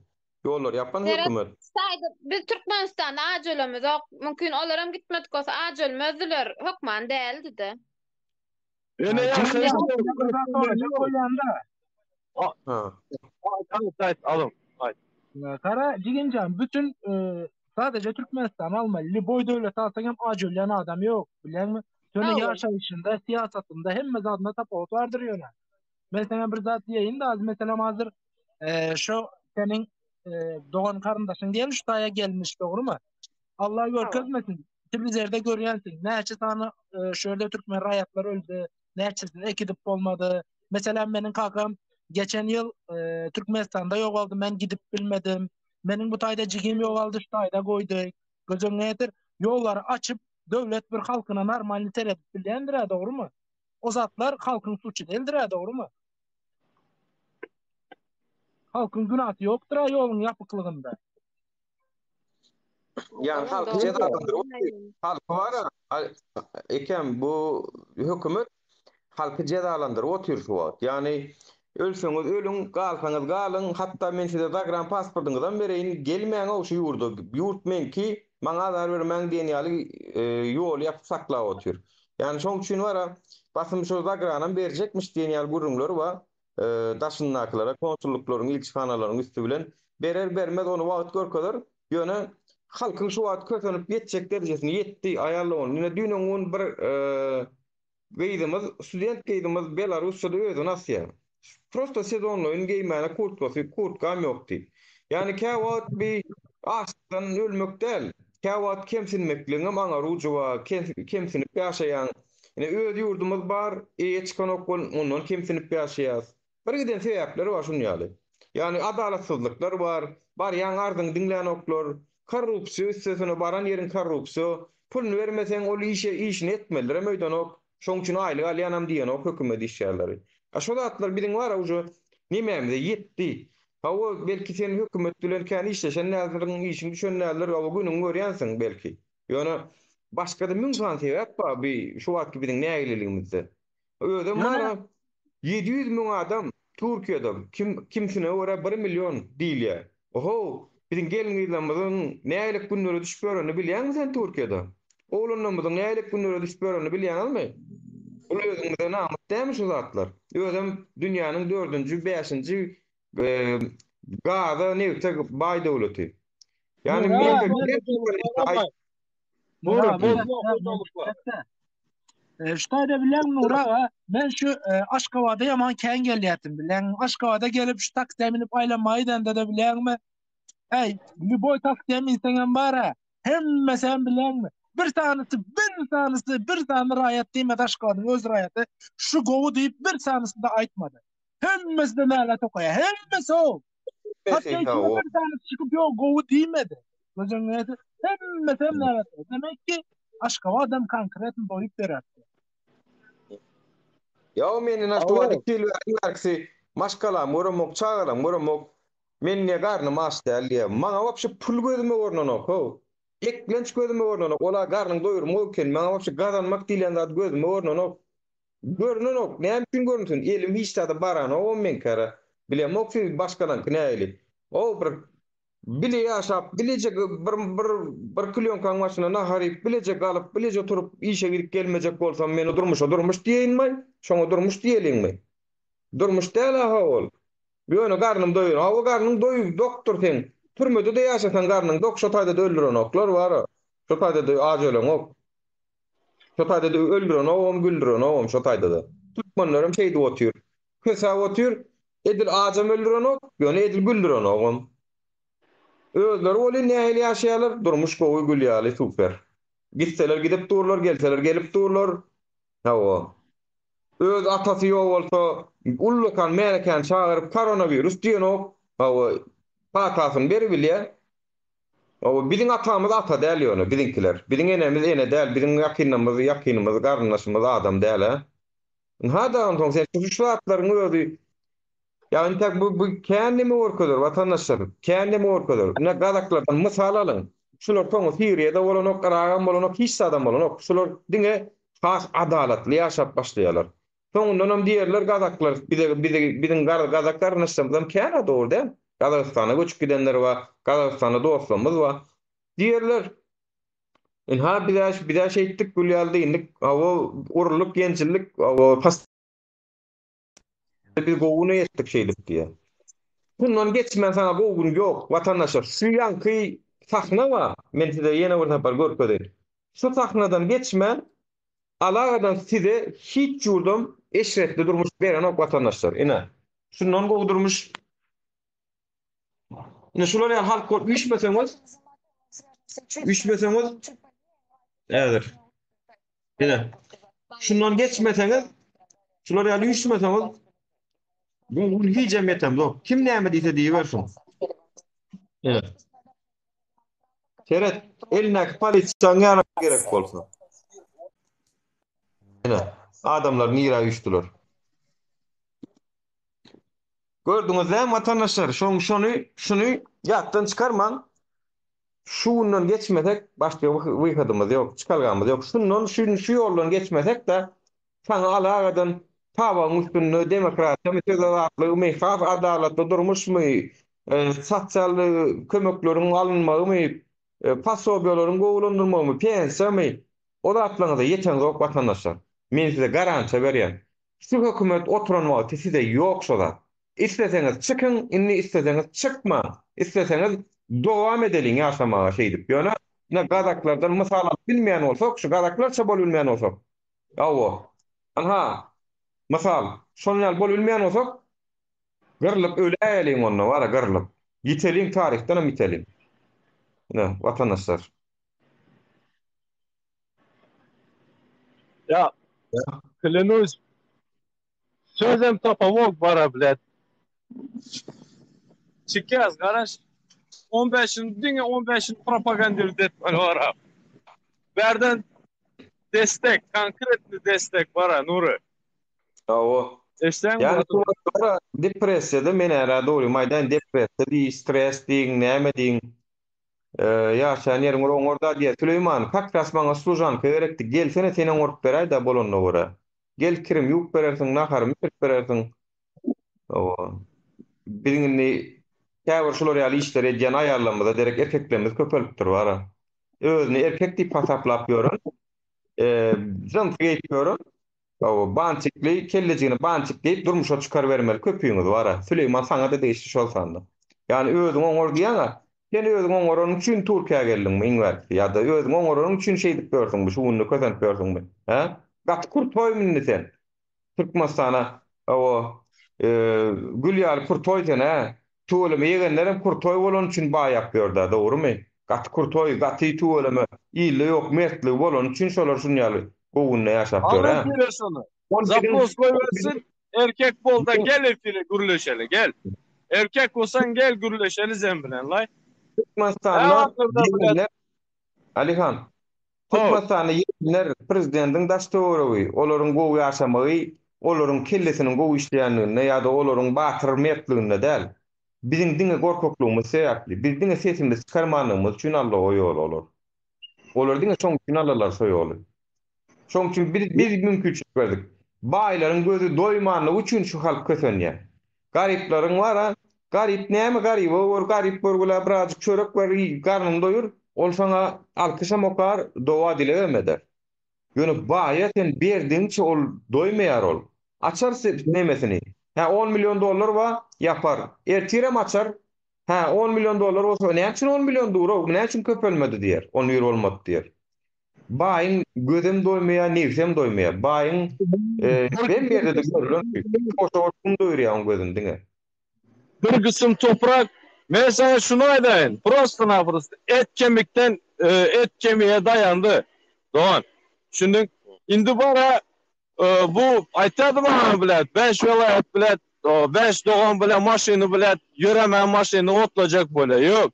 Ýollar ýapan hökümet. Taýda biz Türkmenistanda ajölemiz ok, mümkin olaram gitmedik bolsa ajölmezdiler, hökman däldi de. Ene Ha. alım. Kara Cigincan bütün sadece Türkmenistan almalı. Boy devlet alsan hem acılayan adam yok. Bilen mi? Sonra yaşayışında, siyasatında hem mezadında tapot vardır yöne. Mesela bir zat diyeyim de az mesela hazır şu senin doğan karındaşın diyelim şu taya gelmiş doğru mu? Allah görkezmesin. Televizörde görüyensin. Näçe tane şöyle Türkmen rayatlar öldü. Näçesini ekidip olmadı. Mesela benim kakam geçen yıl Türkmenistan'da yok oldu. Ben gidip bilmedim. Benim bu tayda cigim yok oldu. Şu tayda koyduk. Gözün nedir? Yolları açıp devlet bir halkına normalini teredip bilendir doğru mu? O zatlar halkın suçu değildir doğru mu? Halkın günahı yoktur yolun yapıklığında. Yani halkı cezalandırır. Halkı var eken bu hükümet halkı cezalandırır. Otur şu wagt. Yani ölsöňiz ölüň, galsaňyz galyň, hatda men size Zagram pasportuňyzdan bereýin gelmeýän o şu ýurda. Ýurt menki, maňa zar bermeň diýen ýaly ýol ýapyp saklap otur. Yani şoň üçin wara basym şu Zagramdan berjekmiş diýen ýaly gurulmalar bar. Daşynnaklara, konsulluklaryň, ilçihanalaryň üstü bilen berer bermez onu wagt görkezler. Ýöne halkyň şu wagt kösönüp ýetjek derejesine ýetdi, aýarlawan. Ine dünýäň bir geýdimiz, student geýdimiz Belarusda özü nasýa. Prosto sezonla ön geýmäne kurtkam ýokdy. Yani käwat bir açdan ölmek del. Käwat kemsinmekligiň maňa rujuwa, kemsinip ýaşaýan. Ine öz ýurdumyz bar, eçkan okul, ondan kemsinip ýaşaýas. Bir giden sebäpleri bar şunu ýaly. Yani adalatsyzlyklar bar, ýan ardyň diňlän oklar, korrupsiýa üstesine baran ýerin korrupsiýa, pulny bermeseň ol işini etmeliler, meýdan ok, şoň üçin aýlyk alýanam diýen ok hökümet işçileri. Şol atlar biziň bar uje nimämize ýetdi. Hawa belki sen hökümet bilen kän işleşen näziriň işiň düşenler o günüň görýänsiň belki. Ýöne başga da müň san sebäp bar bir şu wagt biziň näýleligimizde. Öýdem Ýöne bana 700 000 adam Türkiýede kimsine ora 1 milyon diýilýär. Oho, biziň gelinýärimiziň näýlik günlere düşüp göreni bilýärmi sen Türkiýede? Oğlunlarımızın näýlik günlere düşüp göreni bilýärmi? Ol özüňizde namyt dämi şu zatlar? Özüm dünýäniň 4-nji, 5-nji gaza newte bay döwleti. Yani Nura, men Nura, bir bozma dakika, hocalıklar. şuýda bilen Nura, men şu Aşgabatda ýaman kän gelýärdim bilen. Aşgabatda gelip şu taksiýa minip aýlanmaýdan da bilenmi? Hey, Lüboy taksiýa minsen bara. Hemme sen bilenmi? Bir tanesi raýat diýmedi Aşgabatyň öz raýaty. Şu gowy diýip bir tanesi de aýtmady. Hemmesi de näle tokaýa, hemmesi o. Hatta içinde bir tanesi çıkıp yok gowu diýmedi. Gözüňe näde? Hemmesi näle tokaýa. Demek ki Aşgabat adam konkretni doýup berer. Ya meni naştuwady kilwersi maşkala moromok çağıram moromok men ne garnym aşdalýa maňa wapşy pul gözüme gornanok ho eklenç gözüme gornanok ola garnyň doýurmak ken maňa wapşy gazanmak diýlen zat gözüme gornanok görnanok näme üçin görnüsün elim hiç tada baran o men kara bilemok siz başgadan näýeli o bir bile ýaşap bilecek bir kilyon kan maşyna naharyp bilecek alyp bilecek oturup işe girip gelmejek bolsam men durmuş diýenmi? Şoňa durmuş diýeligmi? Durmuş däl ha ol. Ýöne garnym doýur. Ha garnym doýup doktor sen. Türmede de ýaşasan garnyň dokşa taýda da öldüren oklar bar. Şo taýda da ajölüň ok. Şo taýda da öldüren owam güldüren owam şo taýda da. Türkmenlerim şeýdi otyr. Kesa otyr. Edil ajam öldüren ok. Ýöne edil güldüren owam. Özleri oly nähili ýaşaýarlar, durmuş gowy gülýärli super. Gitseler gidip durlar, gelseler gelip durlar. Hawa. Öz atasy ýok bolsa, ullukan mereken çağırıp koronavirus diýen ok. Hawa. Patasyny berip bilýär. O biziň atamyz ata däl ýöne, biziňkiler. Biziň enemiz ene däl, biziň ýakynymyz, garnaşymyz adam däl ha. Hada ondan sen şu atlaryň özi yani tek bu kendimi orkudur vatandaşlar. Kendimi orkudur. Ne gazaklardan misal alın. Şular toňu Siriýede bolanok, Irak'dan bolanok, hiç adam bolanok. Şular diňe has adalatly ýaşap başlaýarlar. Soňundan hem diýerler gazaklar, biziň gazaklar näşemden kän dogry däl. Gazakstana göçüp gidenler we Gazakstana dostlarymyz we diýerler. Ha bidaş etdik gülýaldy indik. Awa uruluk gençilik, awa bir gowunu etdik şeýlik diýe. Bundan geçmen sana gogun yok vatandaşlar. Şu yankı sahna var. Men size yine bir tapar görkedim. Şu sahnadan geçmen alagadan size hiç jurdum eşretli durmuş beren ok vatandaşlar. Ine. Şundan goğdurmuş. Ine şular ya halk kol üşmeseniz eğer. Ine. Şundan geçmeseniz şular ya üşmeseniz bu hiç emetem yok. Kim näme diýse diýersin. Evet. Seret, eline polisiýa ýara gerek bolsa. Ene, adamlar nira üşdüler. Gördüňizmi vatandaşlar, şunu ýatdan çykarman. Şundan geçmesek başka wyhadymyz ýok, çykalgamyz ýok. Şundan şu ýoldan geçmesek de sana alagadan tawaň üstünde demokratiýa, mütezaatlyk, mehaf adalatly durmuşmy, sosial kömekleriň alınmagymy, pasobiýalaryň gowulandyrmagymy, pensiýamy, o zatlaryňyza ýeten zok vatandaşlar. Men size garantiýa berýän. Şu hökümet oturan wagty size ýok şoda. İsteseňiz çykyn, inni isteseňiz çykma. İsteseňiz dowam edeliň ýaşamaga şeýdip. Ýöne ne gazaklardan mysal bilmeýän bolsak, şu gazaklarça bol bilmeýän bolsak. Ýa-o. Aha. Masal, şonňal bol bilmeýän bolsak, gyrlyp öleýäliň onda wara gyrlyp. Ýiteliň tarihden hem ýiteliň. Ne, vatandaşlar. Ya, Klenuz sözem tapamok bara bilet. Çıkýas garaş 15 propaganda etmeli bara. Berden destek, konkretli destek bara Nuri. Ýa-o. Eşten Yani bu. depressiyada men ära dogry maýdan depressiýa, stres diýin, näme diýin. Ýaşaýan ýeriň oňorda diýer. Süleyman, kakras maňa slujanka gerekdi. Gelsene seni oňurup beräý da bolonda gora. Gel kirim ýuwup berersiň, naharym ýuwup berersiň. O birini käbir şolar ýaly işler edýän aýarlamada derek erkeklerimiz köpelipdir bara. Özüni erkek diýip hasaplap ýören. Jant geýip o bantikli kellecigini bantikleyip durmuşa çıkar vermeli köpüýüňiz bara. Süleyman saňa da deýişdi şol sandy. Yani özüň oňor diýäňa, sen özüň oňoruň üçin Türkiýe geldiňmi iňwer? Ya da özüň oňoruň üçin şey diýip berdiňmi, şuny közenip berdiňmi? Ha? Gat kurtoy minni sen. Türkmenistana o Gülýar kurtoy sen ha. Tuğulamy yegenlerim kurtoy bolan üçin baýap berdi, dogrymy? Gat kurtoy, gaty tuğulamy, ýyly ýok, mertli bolan üçin şolar şun ýaly gowunna ýaşap ber ha. Anlat onu. Zaplos koyversin. Erkek bol da gel efire gürleşeli gel. Erkek olsan gel gürleşeli zembilen lay. Türkmenistan'da Alihan, Türkmenistan'da yeginler prezidentin daştoğruğu, olaryň gowy ýaşamagy, olaryň kellesiniň gowy işleýänligine ýa-da olaryň batyr mertligine däl. Biziň diňe gorkaklygymyz sebäpli, biz diňe sesimde çykarmanygymyz üçin Allah oýol olar. Olar diňe şoň üçin Allahlar soýoly. Şoň üçin biz mümkinçilik berdik. Baýlaryň gözü doýmanlygy üçin şu halk kösenýär. Gariplaryň wara, garip näme garip, o garip bolgular birazjyk çörek beri garnyny doýur, ol sana alkyşa mokar, dowa dilemeder. Ýöne baýa sen berdiňçe ol doýmaýar ol. Açar nemesini. Ha 10 milyon dollar wa yapar. Ertirem açar. Ha 10 milyon dollar bolsa näçin 10 milyon euro, näçin köpelmedi diýer. 10 euro bolmady diýer. Baýyň gözüm doýmaýar, nefsem doýmaýar. Baýyň ben berde de görülen oşoşun doýurýan gözüm diňe. Bir kısım toprak. Ben sana şunu aydayın. Prosto et kemikten et kemiğe dayandı. Doğan. Şimdi indi bara bu aytadı bana bilet. Ben şöyle et bilet. Ben doğan bilet maşini bilet. Yürümen maşini otlacak böyle. Yok.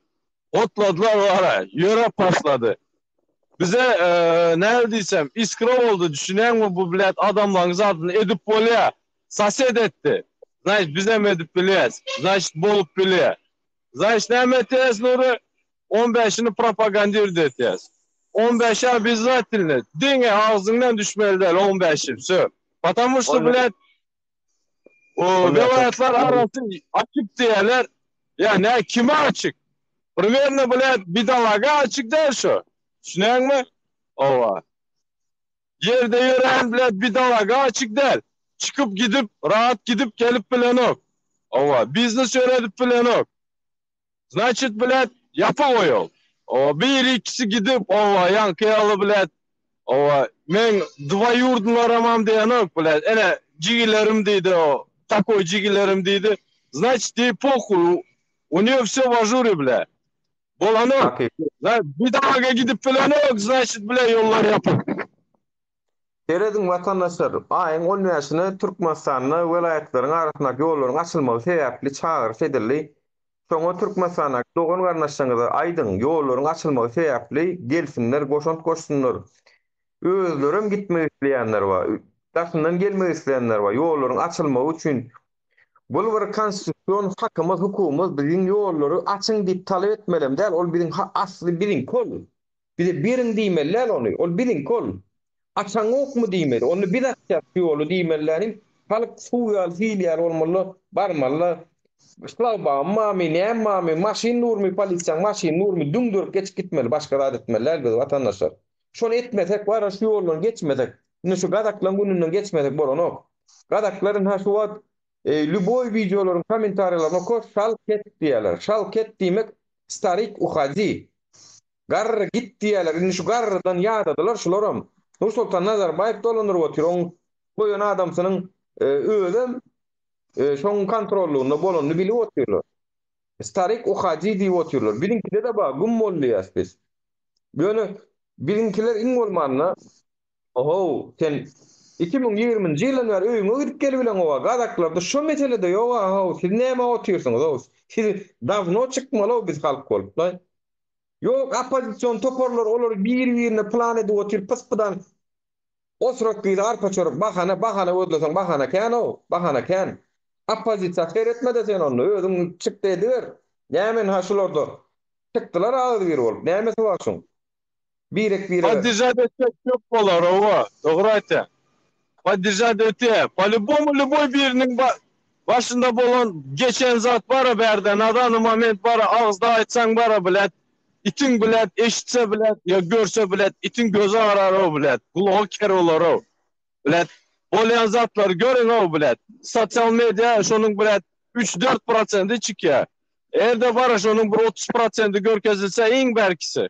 Otladılar bara. Yöre pasladı. Bize neredeysem iskra oldu. Düşünen mi bu bilet adamlarınız adını edip bolya. Saset etti. Значит, bize mi edip biliyiz? Значит, bolup biliyor. Значит, ne metiyaz nuru? 15'ini propagandir detiyaz. 15'er bizzat diline. Dine ağzından düşmeli değil 15'im. Söp. Потому что, блядь, o velayetler arası açık diyorlar. Ya ne kime açık? Примерно, блядь, bidalaga açık der şu. Düşünen mi? Ova. Yerde yören, блядь, bidalaga açık der. Çıkıp gidip, rahat gidip gelip bilen ok. Ova, biznes öğretip bilen ok. Значит, блядь, yapı o yol. Ova, bir ikisi gidip, ova, yankıyalı, блядь, ova, men двоюродный aramam diyen ok, блядь, ene, cigilerim deydi o, takoy cigilerim deydi. Значит, ей похуй, у нее все в ажуре, блядь. Bolan ok. Bir daha gidip bilen ok, значит, блядь, yollar yapın. Terediň watandaşlar, aýyň olmaýaşyny Türkmenistanyň welaýatlary arasyndaky ýollaryň açylmagy sebäpli çağırış edildi. Şoňa Türkmenistana dogan garnaşyňyza aýdyň ýollaryň açylmagy sebäpli gelsinler, goşant goşsunlar. Özlerim gitmek isleýänler bar. Daşyndan gelmek isleýänler bar. Ýollaryň açylmagy üçin bul bir konstitusiýon hakymyz, hukumymyz biziň ýollary açyň diýip talap etmelem däl. Ol biziň asly biziň kol. Bize biriň diýmeler ony. Ol biziň kol. Açan ok mu diýmeli? Onu bir açýar ýolu diýmelilerim. Halk suýal, fiýal bolmaly, barmaly. Şlagbam, mami, näme, maşin nurmy, polisiýa maşin nurmy düňdürip geçip gitmeli, başga zat etmeliler biz watandaşlar. Şonu etmesek bara şu ýoldan geçmesek, ine şu gadaklan gününden geçmesek bolanok. Gadaklaryň ha şu wagt lüboy videolaryň kommentariýalaryna koş şal ket diýerler. Şal ket diýmek starik uhazi. Garr git diýerler. Ine şu garrdan ýadadylar şolaram. Nursultan Nazarbayev dolandyryp oturan goýan adamsynyň özüm şoň kontrollugyna bolanyny bilip oturýarlar. Starik uhaji diýip oturýarlar. Biriňkide de bar gummollyýas biz. Böyle birinkiler iň bolmanyna oho sen 2020-nji ýylyň bar öýüňe gidip gelip bilen owa gadaklarda şo meselede ýok ha siz näme oturýarsyňyz? Siz davno çykmaly biz halk bolup. Yok, opozisyon toporlar olur bir-birine plan edip oturup pıspıdan O sürekli arpa çörük bahana ödlesen bahana kän o. Bahana kän. Appozisiýa seyretmede sen onu. Özüň çykdy ediber. Nämen haşularda. Çıktılar ağzı bir bolup. Nämesi var şoň? Birek. Поддержать etsek çok bolar ova. Doğru aýtdy. Поддержать ete. По-любому любой birinin başında bolan geçen zat bara berden adanı moment bara ağızda aytsaň bara bilet. İtin bilet, eşitse bilet, ya görse bilet, itin gözü arar o bilet, kulağı ker olar o bilet. Bolyan zatları görün o bilet. Sosyal medya şonun bilet 3-4% çıkıyor. Erde bara şonun bir 30% görkezilse en berkisi.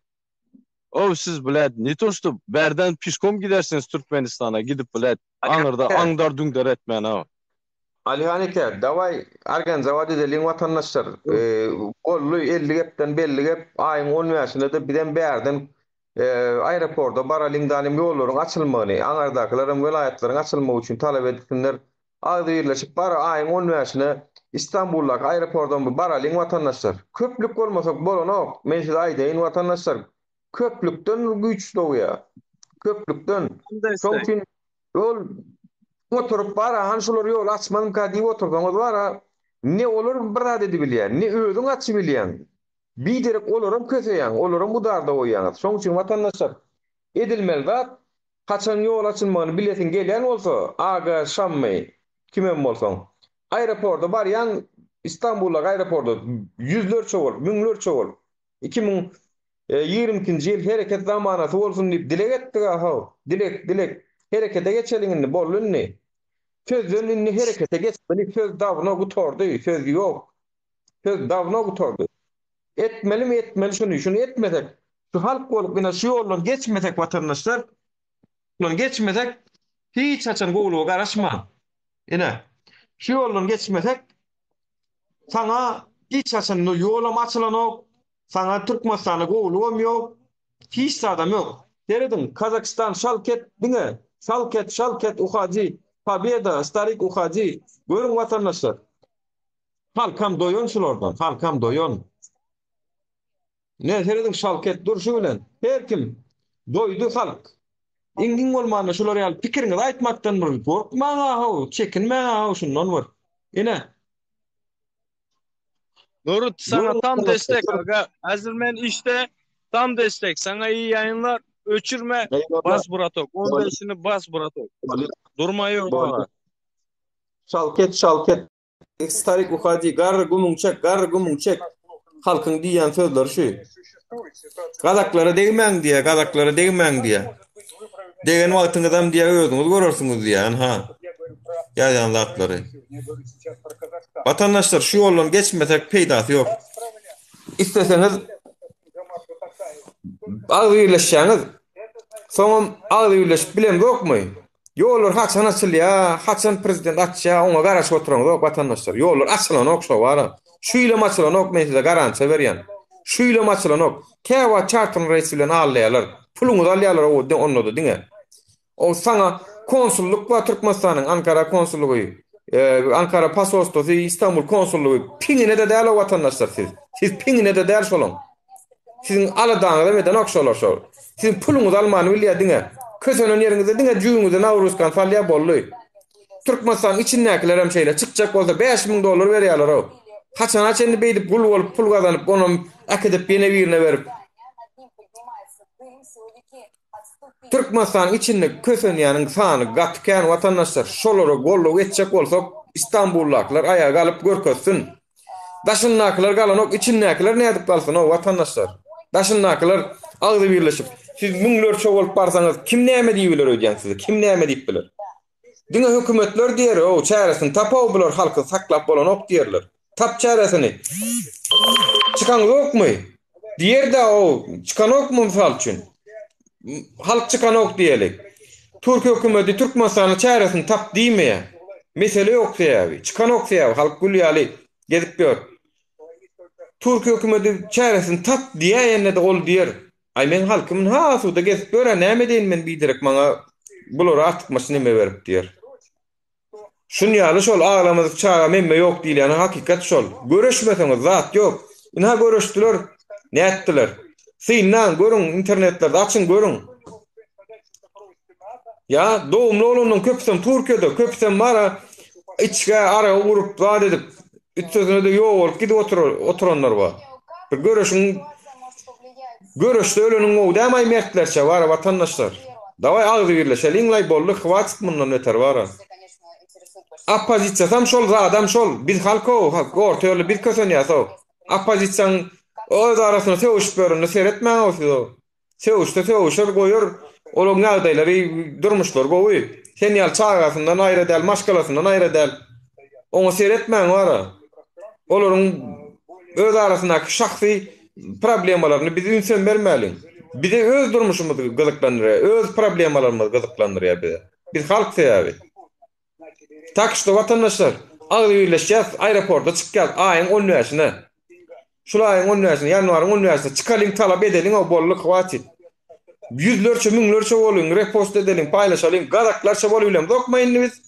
O siz bilet, ne toştu berden pişkom gidersiniz Türkmenistan'a gidip bilet. Anırda angdar düngdar etmeyen o. Alihanike, davay argan zawadi delin vatandaşlar. Gollu 50 gepten belli gep ayın 10 ýaşynda da birden bärden aeroportda baralin dalim ýollaryň açylmagyny, aňardakylaryň vilayatlaryň açylmagy üçin talap edipdiler. Agdy birleşip bar ayın 10 ýaşyna İstanbul'daki aeroportdan baralin vatandaşlar. Köplük bolmasak bolanok. Men size aýdaýyn vatandaşlar. Köplükden güç doğuya. Köplükden. Şoň üçin ol oturup bara hanşular yol açmanım kadi oturgan bara ne olur birad edip bilýän, ne özüň açy bilýän. Biderek olaram köseýän, olaram budarda oýýan. Şoň üçin vatandaşlar edilmeli zat kaçan yol açylmagyny bilesin gelýän bolsa, aga şammy kimem bolsaň. Aeroportda barýan İstanbul'a aeroportda yüzlerçe bol, müňlerçe bol. 2022-nji ýyl hereket zamanasy bolsun diýip dilek etdik ha. Dilek. Herekete geçeliňini bollunni. Sözünni herekete geçmeli söz davno gutordy, söz ýok. Söz davno gutordy. Etmeli şunu etmesek. Şu halk bolup bina şu ýoldan geçmesek vatandaşlar, ýoldan geçmesek hiç açan gowluga garaşma. Ine. Şu ýoldan geçmesek sana hiç açan ýolam açylanok, sana Türkmenistana gowlugam ýok, hiç adam ýok. Deredin Kazakistan şalket diňe. Şalket uhaci, Победа, Starik uhaci. Görün vatandaşlar. Halkam doyon şulardan, halkam doyon. Ne seredin şalket dur şu bilen. Her kim doydu halk. İngin olmanda şular ýaly pikirini aýtmakdan bir korkmaňa haw, çekinmeňe haw şundan var. Ine. Nurut sana tam destek aga. Hazır men işte tam destek. Sana iyi yayınlar. Öçürme. Bas buratok. 15'ini bas buratok. Durmayı orada. Şalket. Starik uhaci gar gumung çek. Halkın diýen sözler şu. Gazaklara degmeň diye. Degen wagtyňyzam diye özüňiz görürsüňiz diýen ha. Ýaýan zatlary. Vatandaşlar şu ýoldan geçmesek peýdasy ýok. İsteseňiz agyrlaşýaňyz. Soňam agyrlaşyp bilen ýokmy? Ýollar haçan açylýar, haçan prezident açýar, oňa garaşyp oturaňyz vatandaşlar. Ýollar açylanok şo bara. Şu ýyly açylanok men size garansiýa berýän. Şu ýyly açylanok. Käwa chartyn reis bilen alýarlar. Puluňyzy alýarlar o onnoda diňe. O sana konsulluk we Türkmenistanyň Ankara konsullugy, Ankara pasostosu, İstanbul konsullugy piňine de däl vatandaşlar siz. Siz piňine de däl şolaň. Sizin aladaňyza meden okşolar şol. Sizin puluňyzy almany bilýär diňe. Kösenen ýeriňizde diňe jüýüňizde Nawruzkan falýa bolly. Türkmenistan içindekiler hem şeyle çıkacak bolsa $5.000 berýärler o. Haçan açandy beýdip pul bolup pul gazanyp onuň akadep birine berip. Türkmenistan içinde kösenýäniň sany gatykän vatandaşlar şolary golluk etjek bolsak İstanbullaklar ayağa galyp görkezsin. Daşyndakylar galanok içindekiler nädip galsyn o vatandaşlar. Daşyndakylar agdy birleşip siz müňlerçe bolup barsaňyz kim näme diýip biler öýdän size? Kim näme diýip biler? Diňe hökümetler diýer, o çäresini tapaw biler halky saklap bolanok diýerler. Tap çäresini. Çıkan ýokmy? Diýerde o çıkanokmy mysal üçin? Halk çıkanok diýelik. Türkiýe hökümeti Türkmenistanyň çäresini tap diýmeýär. Mesele ýok diýär. Çıkanok diýär. Halk gülýäli gedip ýör. Türkiýe hökümeti çäresini tap diýär de ol diýer. Ay men halkymyň hasuda gezip görä näme diýen men biderek maňa bulara atykmaş näme berip diýer. Şunýaly şol aglamyzy çağa memme ýok diýilýän hakykat şol. Göreşmeseňiz zat ýok. Ina göreşdiler, näetdiler. Synan görüň internetlerde açyň görüň. Ya doğumlu olanın köpsem Türkiye'de köpsem mara içge ara urup zat edip üç sözüne de yok olup gidip oturanlar var. Bir görüşte ölenin o demay mertlerçe var vatandaşlar. Davay ağzı birleşelim lay bolluk hıvatsıt bundan öter var. Appozitsiya tam şol adam şol biz halka orta yolu bir kösön yasa. Appozitsiyan öz arasına sevişip görünü seyretmeyen olsun. Sevişte sevişir koyur. Olum ňagdaýlary durmuşlar gowy. Sen ýal çağasından aýra del, maşgalasından aýra del. Onu seyretmeň wara. Olaryň öz arasyndaky şahsy problemalaryny biz ünsem bermäliň. Bize öz durmuşymyzy gyzyklandyrýar, öz problemalarymy gyzyklandyrýar bize. Biz halk täbi. Takşda vatandaşlar agly birleşýär, aeroportda çykýar aýyň 10-näsine. Şulaýyň 10-näsine, ýanwaryň 10-näsine çykalyň talap edeliň o bolluk wagty. Yüzlerce, müňlerce bolun, repost edelim, paylaşalım, gazaklarça boluylam, dokmayın biz.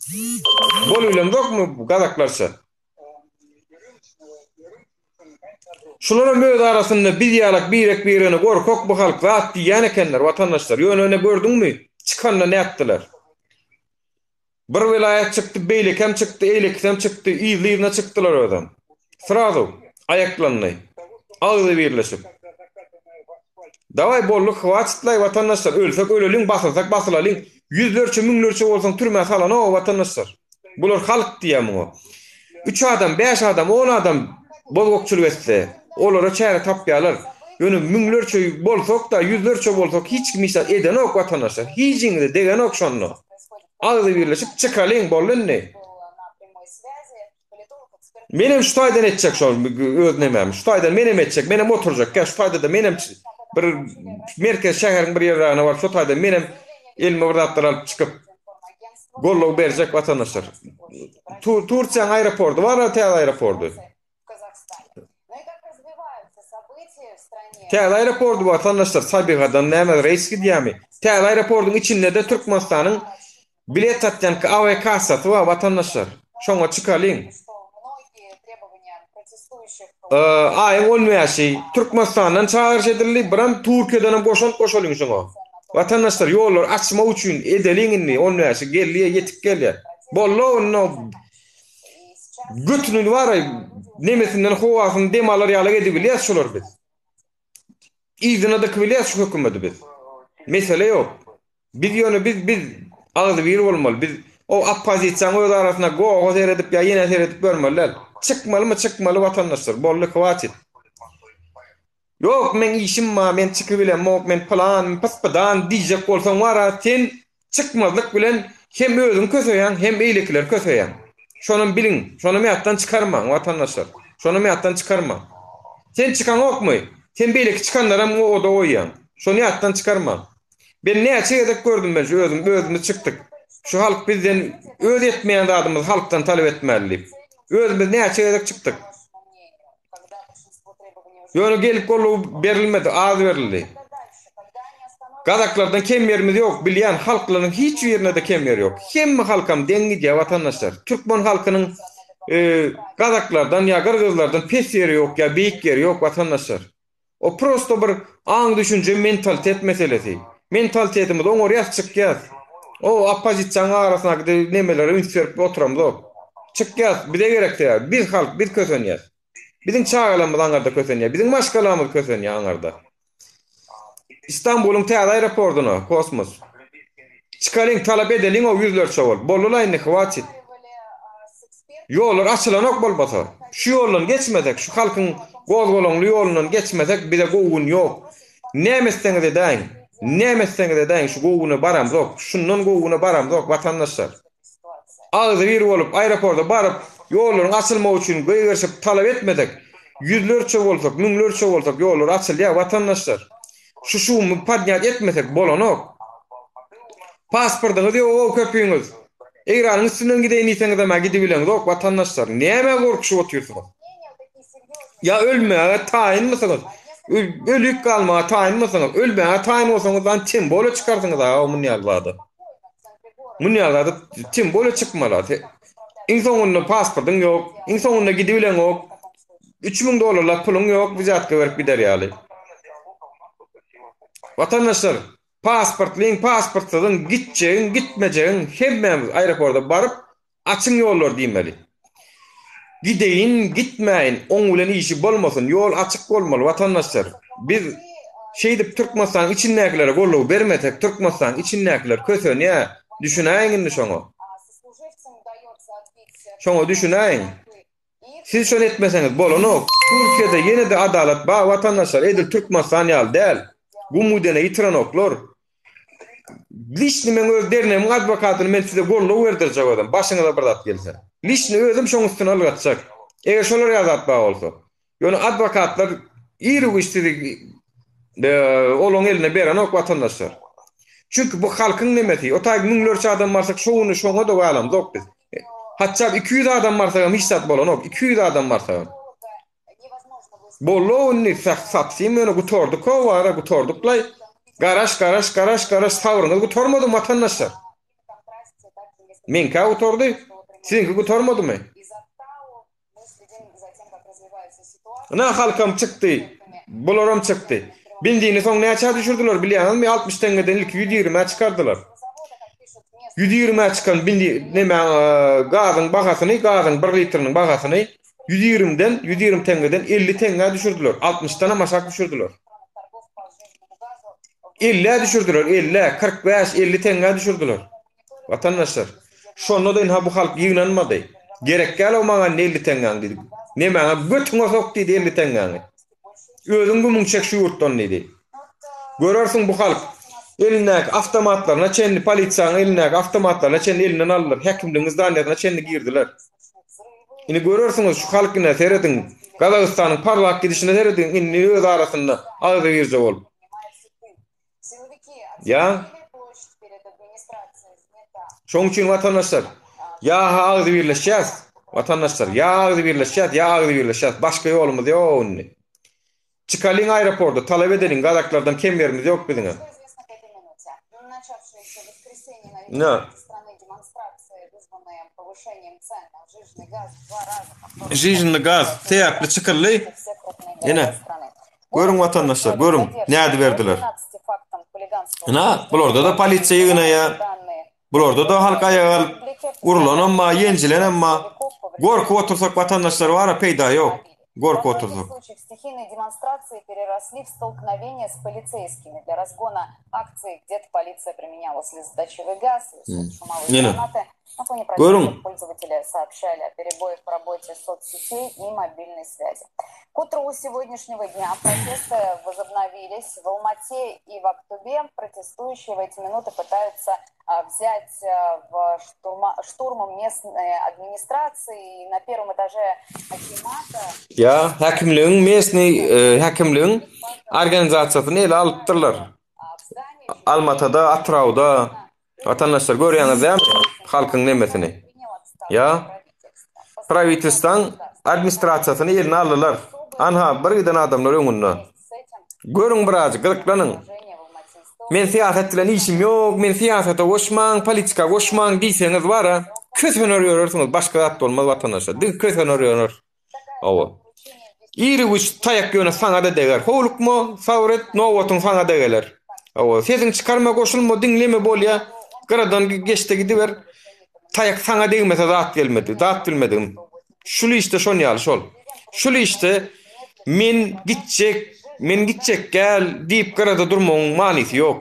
Boluylam, dokmu gazaklarça. Şulara möz arasında bir yalak, birek birene gorkok bu halk vaat diýen ekenler, vatandaşlar. Ýöne gördün mü? Çıkanla ne yaptılar? Bir vilayet çıktı, beylikem çıktı, eyliktem çıktı, iyiliğine çıktılar o adam. Sıradu, ayaklanlay, ağzı birleşip. Davay bolluk hıvatsıtlay vatandaşlar. Ölsek ölelim, basılsak basılalım. Yüzlerce, müňlerce bolsaň türme salan o vatandaşlar. Bular halk diýem o. 3 adam, 5 adam, 10 adam bozgokçuluk etse, olara çäre tapýarlar. Ýöne müňlerce bolsak da, yüzlerce bolsak hiç kim isat eden ok vatandaşlar. Hiçiňde degen ok şonno. Agdy birleşip çıkalyň bollen ne? Menem şu taýdan etjek şol öz nemem. Şu taýdan menem etjek, menem oturjak. Şu taýda da menem bir merkez şäheriň bir ýerine bar, şu taýda menem elime wurdatlar alyp çykyp gollaw berjek vatandaşlar. Turkiýanyň aeroportu bar, täze aeroportu. Täze aeroportu vatandaşlar Sabihadan näme reis gidýärmi? Täze aeroportuň içinde de Türkmenistanyň bilet satýan AV kassasy bar vatandaşlar. Şoňa çykalyň. Aýyň 10 ýaşy Türkmenistandan çağırış edildi, biram Türkiýeden goşalyň şoňa. Vatandaşlar ýollar açma üçin edeliňini 10 ýaşy gelýär, ýetip gelýär. Bollo gütünün bar, nemesinden howasyny demalar ýaly edip bilýär şolar biz. İzine de bilýär şu hökümeti biz. Mesele ýok. Biz ýöne biz agdy bir bolmaly. Biz o oppozisiýa öz arasyna gogo seredip ýa ýene seredip görmeliler. Çıkmalı vatandaşlar. Bolluk wagty. Yok men işim ma, men çykyp bilen, men plan, paspadan diýjek bolsaň wara sen çıkmazlyk bilen hem özüň köseýän, hem eýlekler köseýän. Şonu bilin, şonu meýatdan çykarmaň vatandaşlar. Şonu meýatdan çykarma. Sen çıkan okmy? Sen beýleki çykanlara o da oýan. Şonu meýatdan çykarma. Ben näçe edip gördüm ben şu özümü çykdyk. Şu halk bizden öz etmeýän adamymyz halktan talep etmeli. Özümüz näçe edip çykdyk. Ýöne gelip gollu berilmedi, az berildi. Gazaklardan kem yerimiz yok, bilýän halklaryň hiç ýerine de kem yer yok. Hemme halkam deňi diýär vatandaşlar. Türkmen halkynyň gazaklardan ýa gyrgyzlardan pes ýeri yok ýa beýik ýeri yok vatandaşlar. O prosto bir aň düşünje mentalitet meselesi. Mentalitetimiz oňor ýaş çykýar. O oppozisiýanyň arasyna nemeleri ünsürip oturamyz. Çykýar, bize gerekdir. Biz halk, biz kösenýär. Bizim çağalamız aňarda kösenýär. Bizim maşgalamız kösenýär aňarda. İstanbul'un täze aeroportuna, Kosmos. Çykalyň talap edeliň o yüzlerçe bol. Bolulaýny hıwaçy. Ýollar açylan ok bolmasa, şu ýoldan geçmesek, şu halkyň gozgolonly ýolundan geçmesek bize gowun ýok. Nämeseňiz edeň, nämeseňiz edeň şu gowuna baramyz ok. Şundan gowuna baramyz ok vatandaşlar. Agzy bir bolup aeroportda baryp ýollaryň açylmagy üçin göýgerşip talap etmedek, yüzlerçe bolsak, müňlerçe bolsak ýollar açylýar vatandaşlar. Şu padňat etmesek bolanok. Pasportyňyz ýok, o köpüňiz. Egranyň üstünden gideýin diýseňiz de gidip bileňiz ok vatandaşlar. Näme gorkuşyp oturýarsyňyz? Ya ölmäge taýinmysyňyz? Ölüp galmaga taýinmysyňyz? Ölmäge taýin bolsaňyz tim bolu çykarsyňyz ha munýallarda. Munýallarda tim bolu çykmaly. İnsoňyň pasportyň ýok, insoňyň gidip bileň ok. $3000 puluň ýok, bizatga berip gider ýaly. Vatandaşlar, pasportlaryň gitjegiň, gitmejegiň hemmemiz aeroporda baryp açyň ýollar diýmeli. Gideyin, gitmeyin, oň bilen işi bolmasyn, ýol açyk bolmaly watandaşlar. Biz şeýdip Türkmenistan içindäkilere gollaw bermetek, Türkmenistan içindäkiler kösenýär. Düşünäýin şoňa. Şoňa düşünäýin. Siz şol etmeseňiz bolanok. Türkiýede ýene-de adalet bar, watandaşlar edil Türkmenistan ýaly däl. Gumudene ýitirenoklar. Lişni men öz derneğimin advokatyny men size gollaw berdirjek adam. Başyňyza bir zat gelse. Lişni özüm şoň üstüne algatjak. Eger şolar ýazatma bolsa. Ýöne advokatlar iri güçlük olaň eline beren ok watandaşlar. Çünkü bu halkyň nemeti. O taýy müňlerçe adam barsak şoňuny şoňa da galam zok biz. Hatça 200 adam barsak hem hiç bolan ok. 200 adam barsak. Bolowny satsym meni gutorduk o wara gutorduklay. Garaş tavrını gutormady watandaşlar. Men ka gutordy. Sizinki gutormady mı? Na halkam çykdy. Bolaram çykdy. Bildiğini soň näçe düşürdiler bilýänmi? 60 tengeden ilk 120 çıkardılar. 120 çıkan bildi neme gazyň bahasyny, gazyň 1 litriniň bahasyny 120 tengeden 50 tenge düşürdüler. 60'tan amaşak düşürdüler. 50 düşürdüler. 50, 45, 50 tenge düşürdüler. Vatandaşlar. Şonda da ha bu halk ýygnanmady. Gerek gel o maňa 50 tenge dedi. Neme götüňe sok dedi 50 tenge. Özüň gümüň çek şu ýurtdan dedi. Görersiň bu halk elindäki avtomatlaryna çenli polisiýanyň elindäki avtomatlaryna çenli elinden aldylar. Häkimliň izdaniýatyna çenli girdiler. Ine görersiňiz şu halkyna seredin. Gazagystanyň parlak gidişine seredin. Inni öz arasynda agdy birje bolup. Ya. Şoň üçin watandaşlar, ya agdy birleşýäs. Watandaşlar, ya agdy birleşýäs, ya agdy birleşýäs. Başga ýolumyz ýok. Çıkalyň aeroportda talap edeniň gazaklardan kemberimiz ýok biziňe. Ne? Жижный gaz täpli çykyrly. Ene. Görüň watandaşlar, görüň näde berdiler. Na, bularda da polisiýa ýygnaya. Bularda da halka ýagal urulan amma, ýenjilen amma. Gorkup otursak watandaşlar bara peýda ýok. Горко отурдук. Стихийные демонстрации переросли в столкновения с полицейскими. Для разгона акции где-то полиция применяла слезоточивый газ, шумовые гранаты. На фоне протестов пользователи сообщали о перебоях в работе соцсетей и мобильной связи. К утру сегодняшнего дня протесты возобновились. В Алмате и в Актубе протестующие в эти минуты пытаются взять штурмом местные администрации. На первом этаже Акимата... Ya, häkimliň, mesni häkimliň organizasiýasyny ele alypdyrlar. Almatada, Atrawda watandaşlar görýäňiz däl halkyň nemesini. Ya, Prawitystan administrasiýasyny eline aldylar. Anha bir giden adamlar öňünde. Görüň biraz gylyklanyň. Men siýasat bilen işim ýok, men siýasata goşmaň, politika goşmaň diýseňiz bara, kösen örýärsiňiz, başga zat bolmaz watandaşlar. Diň kösen örýär. Awa. Iri güç tayak ýöne saňa da deger. Howlukmy, sawret, nowatyň saňa da geler. Awa, seziň çykarma goşulma, diňleme bolýa, garadan geçde gidiber. Tayak saňa degmese zat gelmedi, zat bilmedim. Şuly işte şon ýaly şol. Şuly işte men gitjek gel diýip garada durmagyň manysy ýok.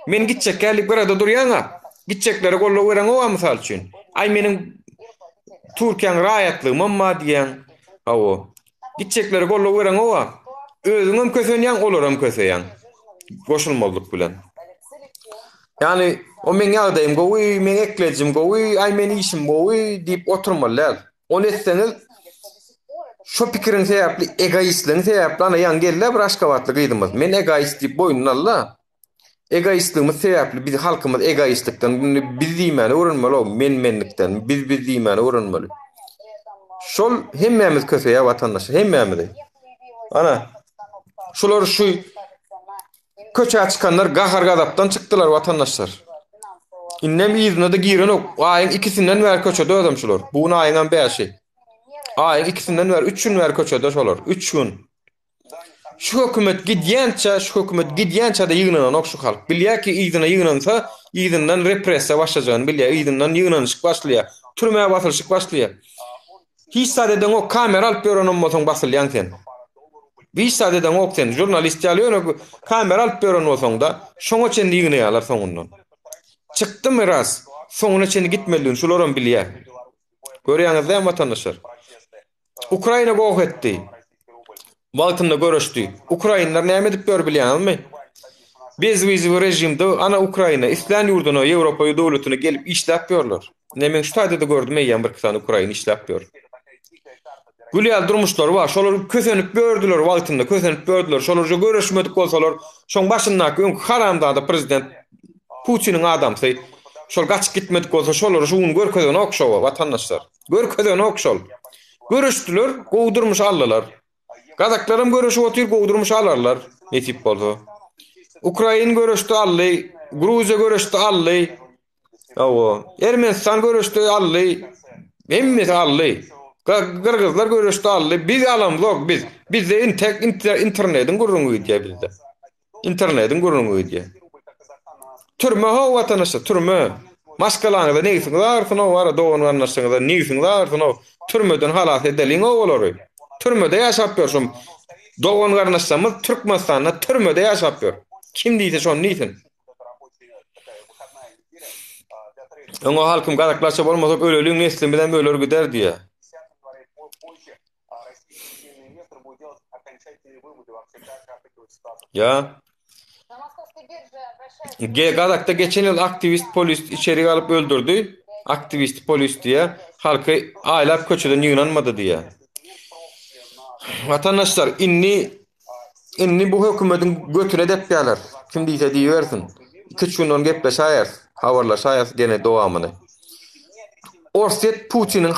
Men gitjek gel diýip garada durýaňa. Gitjekleri gollaw beren o mysal üçin. Ay meniň Türkiýanyň raýatlygy mamma diýen. Awa. Gitjekleri gollaw beren o. Özüňem kösenýän, olaram kösenýän. Goşulmalyk bilen. Yani o men ýagdaýym gowy, men eklejim gowy, ay men işim gowy diýip oturmalylar. Onu etseňiz şu pikirin sebäpli egoistliň sebäpli ana ýan gelýär bir aşkawatlyk ýdymyz. Men egoist diýip boýnuny alla. Egoistligimiz sebäpli biz halkymyz egoistlikden biz diýmäni öwrenmeli, menlikden biz diýmäni öwrenmeli. Şol hemmemiz köseýär watandaşlar, hemmemiz. Ana şolar şu köçe çykanlar gahar gazapdan çykdylar watandaşlar. Innem ýüzüne de giren ok. Aýyň ikisinden bäri köçede ödem şolar. Bu aýyňdan bäşi. Aýyň ikisinden bäri 3 gün bäri köçede şolar. 3 gün. Şu hökümet gidýänçä da ýygnanan okşu halk. Bilýär ki ýygyna ýygnansa, ýygynyňdan repressiýa başlajagyny bilýär, ýygynyňdan ýygnanyşyk başlaýar, türmäge basylşyk başlaýar. Hiç sadeden o kamera alıp berenem bolsaň basylýan sen. Hiç sadeden ok sen jurnalist ýaly kamera alıp berenem bolsaň da şoňa çen ýygnaýarlar soňundan. Çykdym ras, soňuna çen gitmeliň, şolaram bilýär. Görýäňizmi watandaşlar? Ukraina gowuk etdi. Wagtynda görüşdi. Ukrainler näme edip ber bilýärmi? Bezwizi rejimde ana Ukraina islan ýurduny, Ýewropa dowlatyny gelip işläp berler. Näme şu taýda gördüm ýa bir kysany Ukraina işläp ber. Gülýär durmuşlar var. Şolar kösenip gördüler wagtynda, kösenip gördüler. Şolarja görüşmedik bolsalar, şoň başyndaky öňkü haramdada prezident Putinin adamsy. Şol gaçyp gitmedik bolsa şolar şuny görkezden okşawa watandaşlar. Görkezden okşal. Görüşdüler, gowdurmuş allalar. Gazaklarym görüşip otyr gowdurmuş alarlar. Netip bolsa. Ukraina görüşdi ally, Gruziya görüşdi ally. Awa, Ermenistan görüşdi ally. Hemmesi ally. Kırgızlar görüşdi ally. Biz alamyz biz. Bizde internetin gurrungy diýär bizde. İnternetin gurrungy diýär. Türme ha watandaşlar, türme. Maskalaňyzda nägisiňiz şunu wara dowun annaşyňyzda nägisiňiz şunu türmeden halat edeliň olary. Türmede ýaşap ýörsüm. Dowun garnaşsamyz Türkmenistanda türmede ýaşap ýör. Kim diýse şonu diýsin. Oňa halkym gazaklaşa bolmasa öleliň neslin bilen öler gider diýär. Ya. Gazakda geçen yıl aktivist polis içeri alıp öldürdü. Aktivist polis diye halkı aylap köçeden yığınanmadı diye. Vatandaşlar inni bu hükümetin götüne depýärler. Kim diýse diýersin. 2 günden gepleşäýär, habarlaşäýär gene dowamyny. Orset Putinin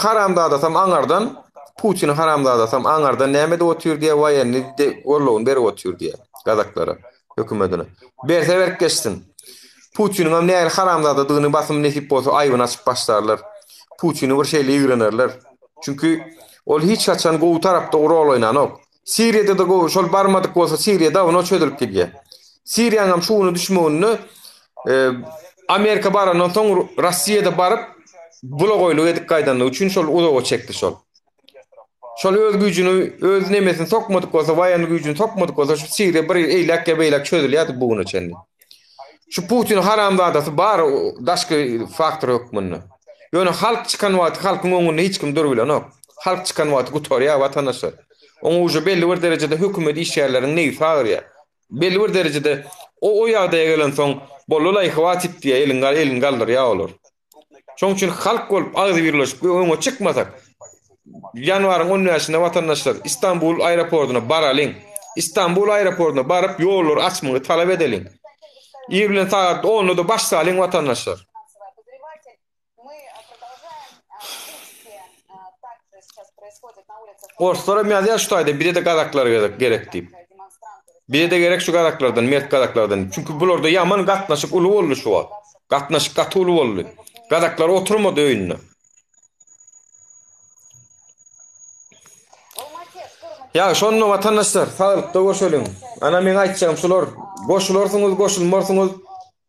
haramdadasam aňardan näme de otýur diye waýany de gorlawyn berip otýur diye gazaklara hökümetine. Berse berip geçsin. Putinin näme haramdadadygyny basym nesip bolsa aýbyny açyp başlarlar. Putini bir şeýle ýygranarlar. Çünkü ol hiç açan gowy tarapda rol oýnanok. Siriýede de gowy şol barmadyk bolsa Siriýa dawno çödülip gidýär. Siriýanyň şuny düşmanyny Amerika barandan soň Russiýada baryp blogoýluk edip gaýdanlygy üçin şol uzağa çekdi şol. Şol öz güýjüni, öz nemesini sokmadyk bolsa, waýany güýjüni sokmadyk bolsa, şu Siriýa bir eýlek çödülýär bugyna çenli. Şu Putin haramdadasy bar daşky faktor hökmünde. Ýöne halk çykan wagt, halkyň öňünde hiç kim durbilenok. Halk çykan wagt gutorýar watandaşlar. Oňa uje belli bir derejede hökümet işgärlerini näme fagyrýar. Belli bir derejede o ýagdaýa gelen soň bollulay hwatip diýe elin galdyrýar bolar. Şoň üçin halk bolup agzy birleşip öňe çykmasak, ýanwaryň 10-nyna watandaşlar İstanbul aeroportuna baralyn. İstanbul aeroportuna baryp ýollar açmagy talap edeliň. Ýerlen saat 10-da başlalyň watandaşlar. Ortada mýazy şuýda bir de gazaklar gerek diýip. Bir de gerek şu gazaklardan, mert gazaklardan. Çünkü bularda yaman gatnaşyp uly boldy şu wagt. Gatnaşyp gaty uly boldy. Gazaklar oturmady öýünde. Ya şonu vatandaşlar, sağlıkda goşulyň. Ana men aýtjagym şular, goşularsyňyz, goşulmarsyňyz,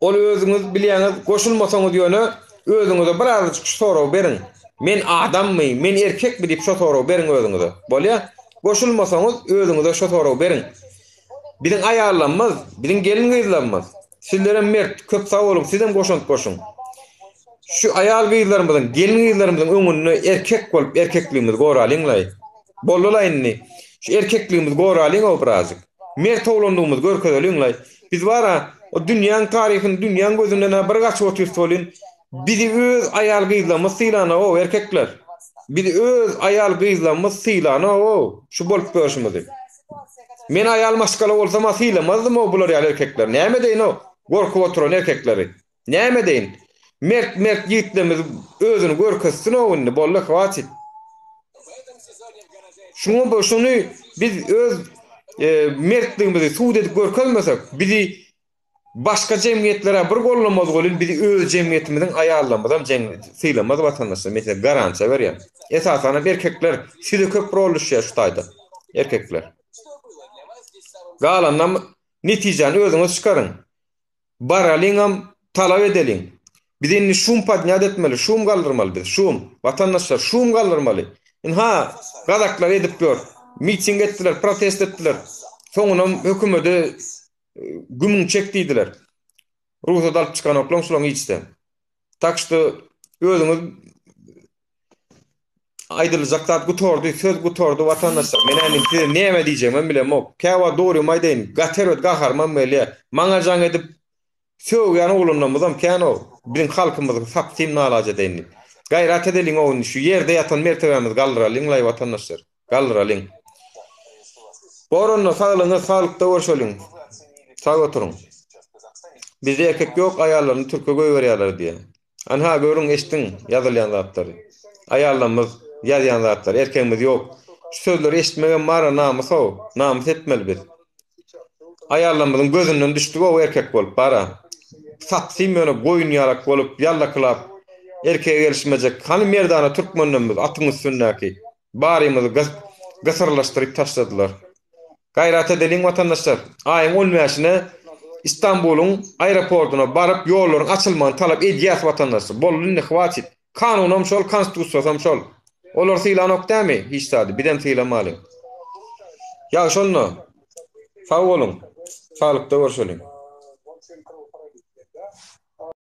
ol özüňiz bilýäňiz, goşulmasaňyz ýöne özüňize biraz soraw beriň. Men adammy, men erkekmi diýip şo soraw beriň özüňize. Bolýa? Goşulmasaňyz özüňize şo soraw beriň. Bilen aýarlanmaz, bilen gelin gyzlanmaz. Sizlere mert, köp sag bolun, sizem goşuň. Şu aýal gyzlarymyzyň, gelin gyzlarymyzyň öňünde erkek bolup erkekligimiz goralyňlaý. Bollulaýny. Şu erkekligimiz goralyň o birazjyk. Mert oglandygymyz görkezeliňlaý. Biz bara o dünýäň taryhyny, dünýäň gözünden bir gaçyp oturýan. Bizi öz aýal gyzlamyz syýlana o erkekler. Bizi öz aýal gyzlamyz syýlana o. Şu bolup görüşmedi. Men aýal maskala bolsam syýlamazdymy o bular ýaly erkekler. Näme deýin o? Gorkup oturan erkekleri. Näme deýin? Mert ýigitlerimiz özüni görkezsin o bolla hwatip. Şunu biz öz mertligimizi suud edip görkezmesek, bizi başka jemgyýetlere bir gollamaz bolyn, bizi öz jemgyýetimiziň aýarlamazam syýlamaz watandaşlar. Mesela garantiýa berýär. Esasana erkekler size köp rol düşýär şu taýda. Erkekler. Galandan netijany özüňiz çykaryn. Baraliňam talap edeliň. Bizin şum padňat etmeli, şum galdyrmaly biz, şum. Watandaşlar şum galdyrmaly. Ha, gazaklar edip gör. Miting etdiler, protest etdiler. Soňunam hökümeti gümüň çekdiler. Ruhsat alyp çykan oklaň şulaň içde. Takşdy özüňiz aýdylacak zat gutordy, söz gutordy watandaşlar. Menen size näme diýjegem bilemok. Käwa dogry maýdaýyn, gateröt gaharman meli. Maňa jaň edip söwgän oglunamyzam käno. Bizim halkymyzy sapsym nalaja edeýin. Gaýrat edeliň oň şu ýerde ýatan mertebemiz galdyralyň laý watandaşlar. Galdyralyň. Boronno saglygyňyz salykda görşeliň. Sag oturuň. Bizde erkek ýok, aýallaryny türk'e goýberýärler diýe. Anha görüň eşdiň ýazylýan zatlary. Aýallarymyz ýazýan zatlar, erkegimiz ýok. Şu sözleri eşitmegen mara namys o, namys etmeli biz. Aýallarymyzyň gözünden düşdügi o erkek bolup bara. Sapsym ýöne goýun ýalak bolup, ýallakylap erkeğe gelişmejek. Hany merdana türkmenlerimiz atyňyz sünnäki barymyzy gysyrlaşdyryp taşladylar. Gaýrat edeliň watandaşlar. Aýyň 10 ýaşyna İstanbul'un aeroportuna barıp yolların açılmanı talap edýär watandaşlar. Bolun ihwaçit. Kanunam şol, konstitusiýam şol. Olar sylan okdamy? Hiç sady. Bidem sylanmaly. Ya şolno. Sag bolun. Salykda görşeliň.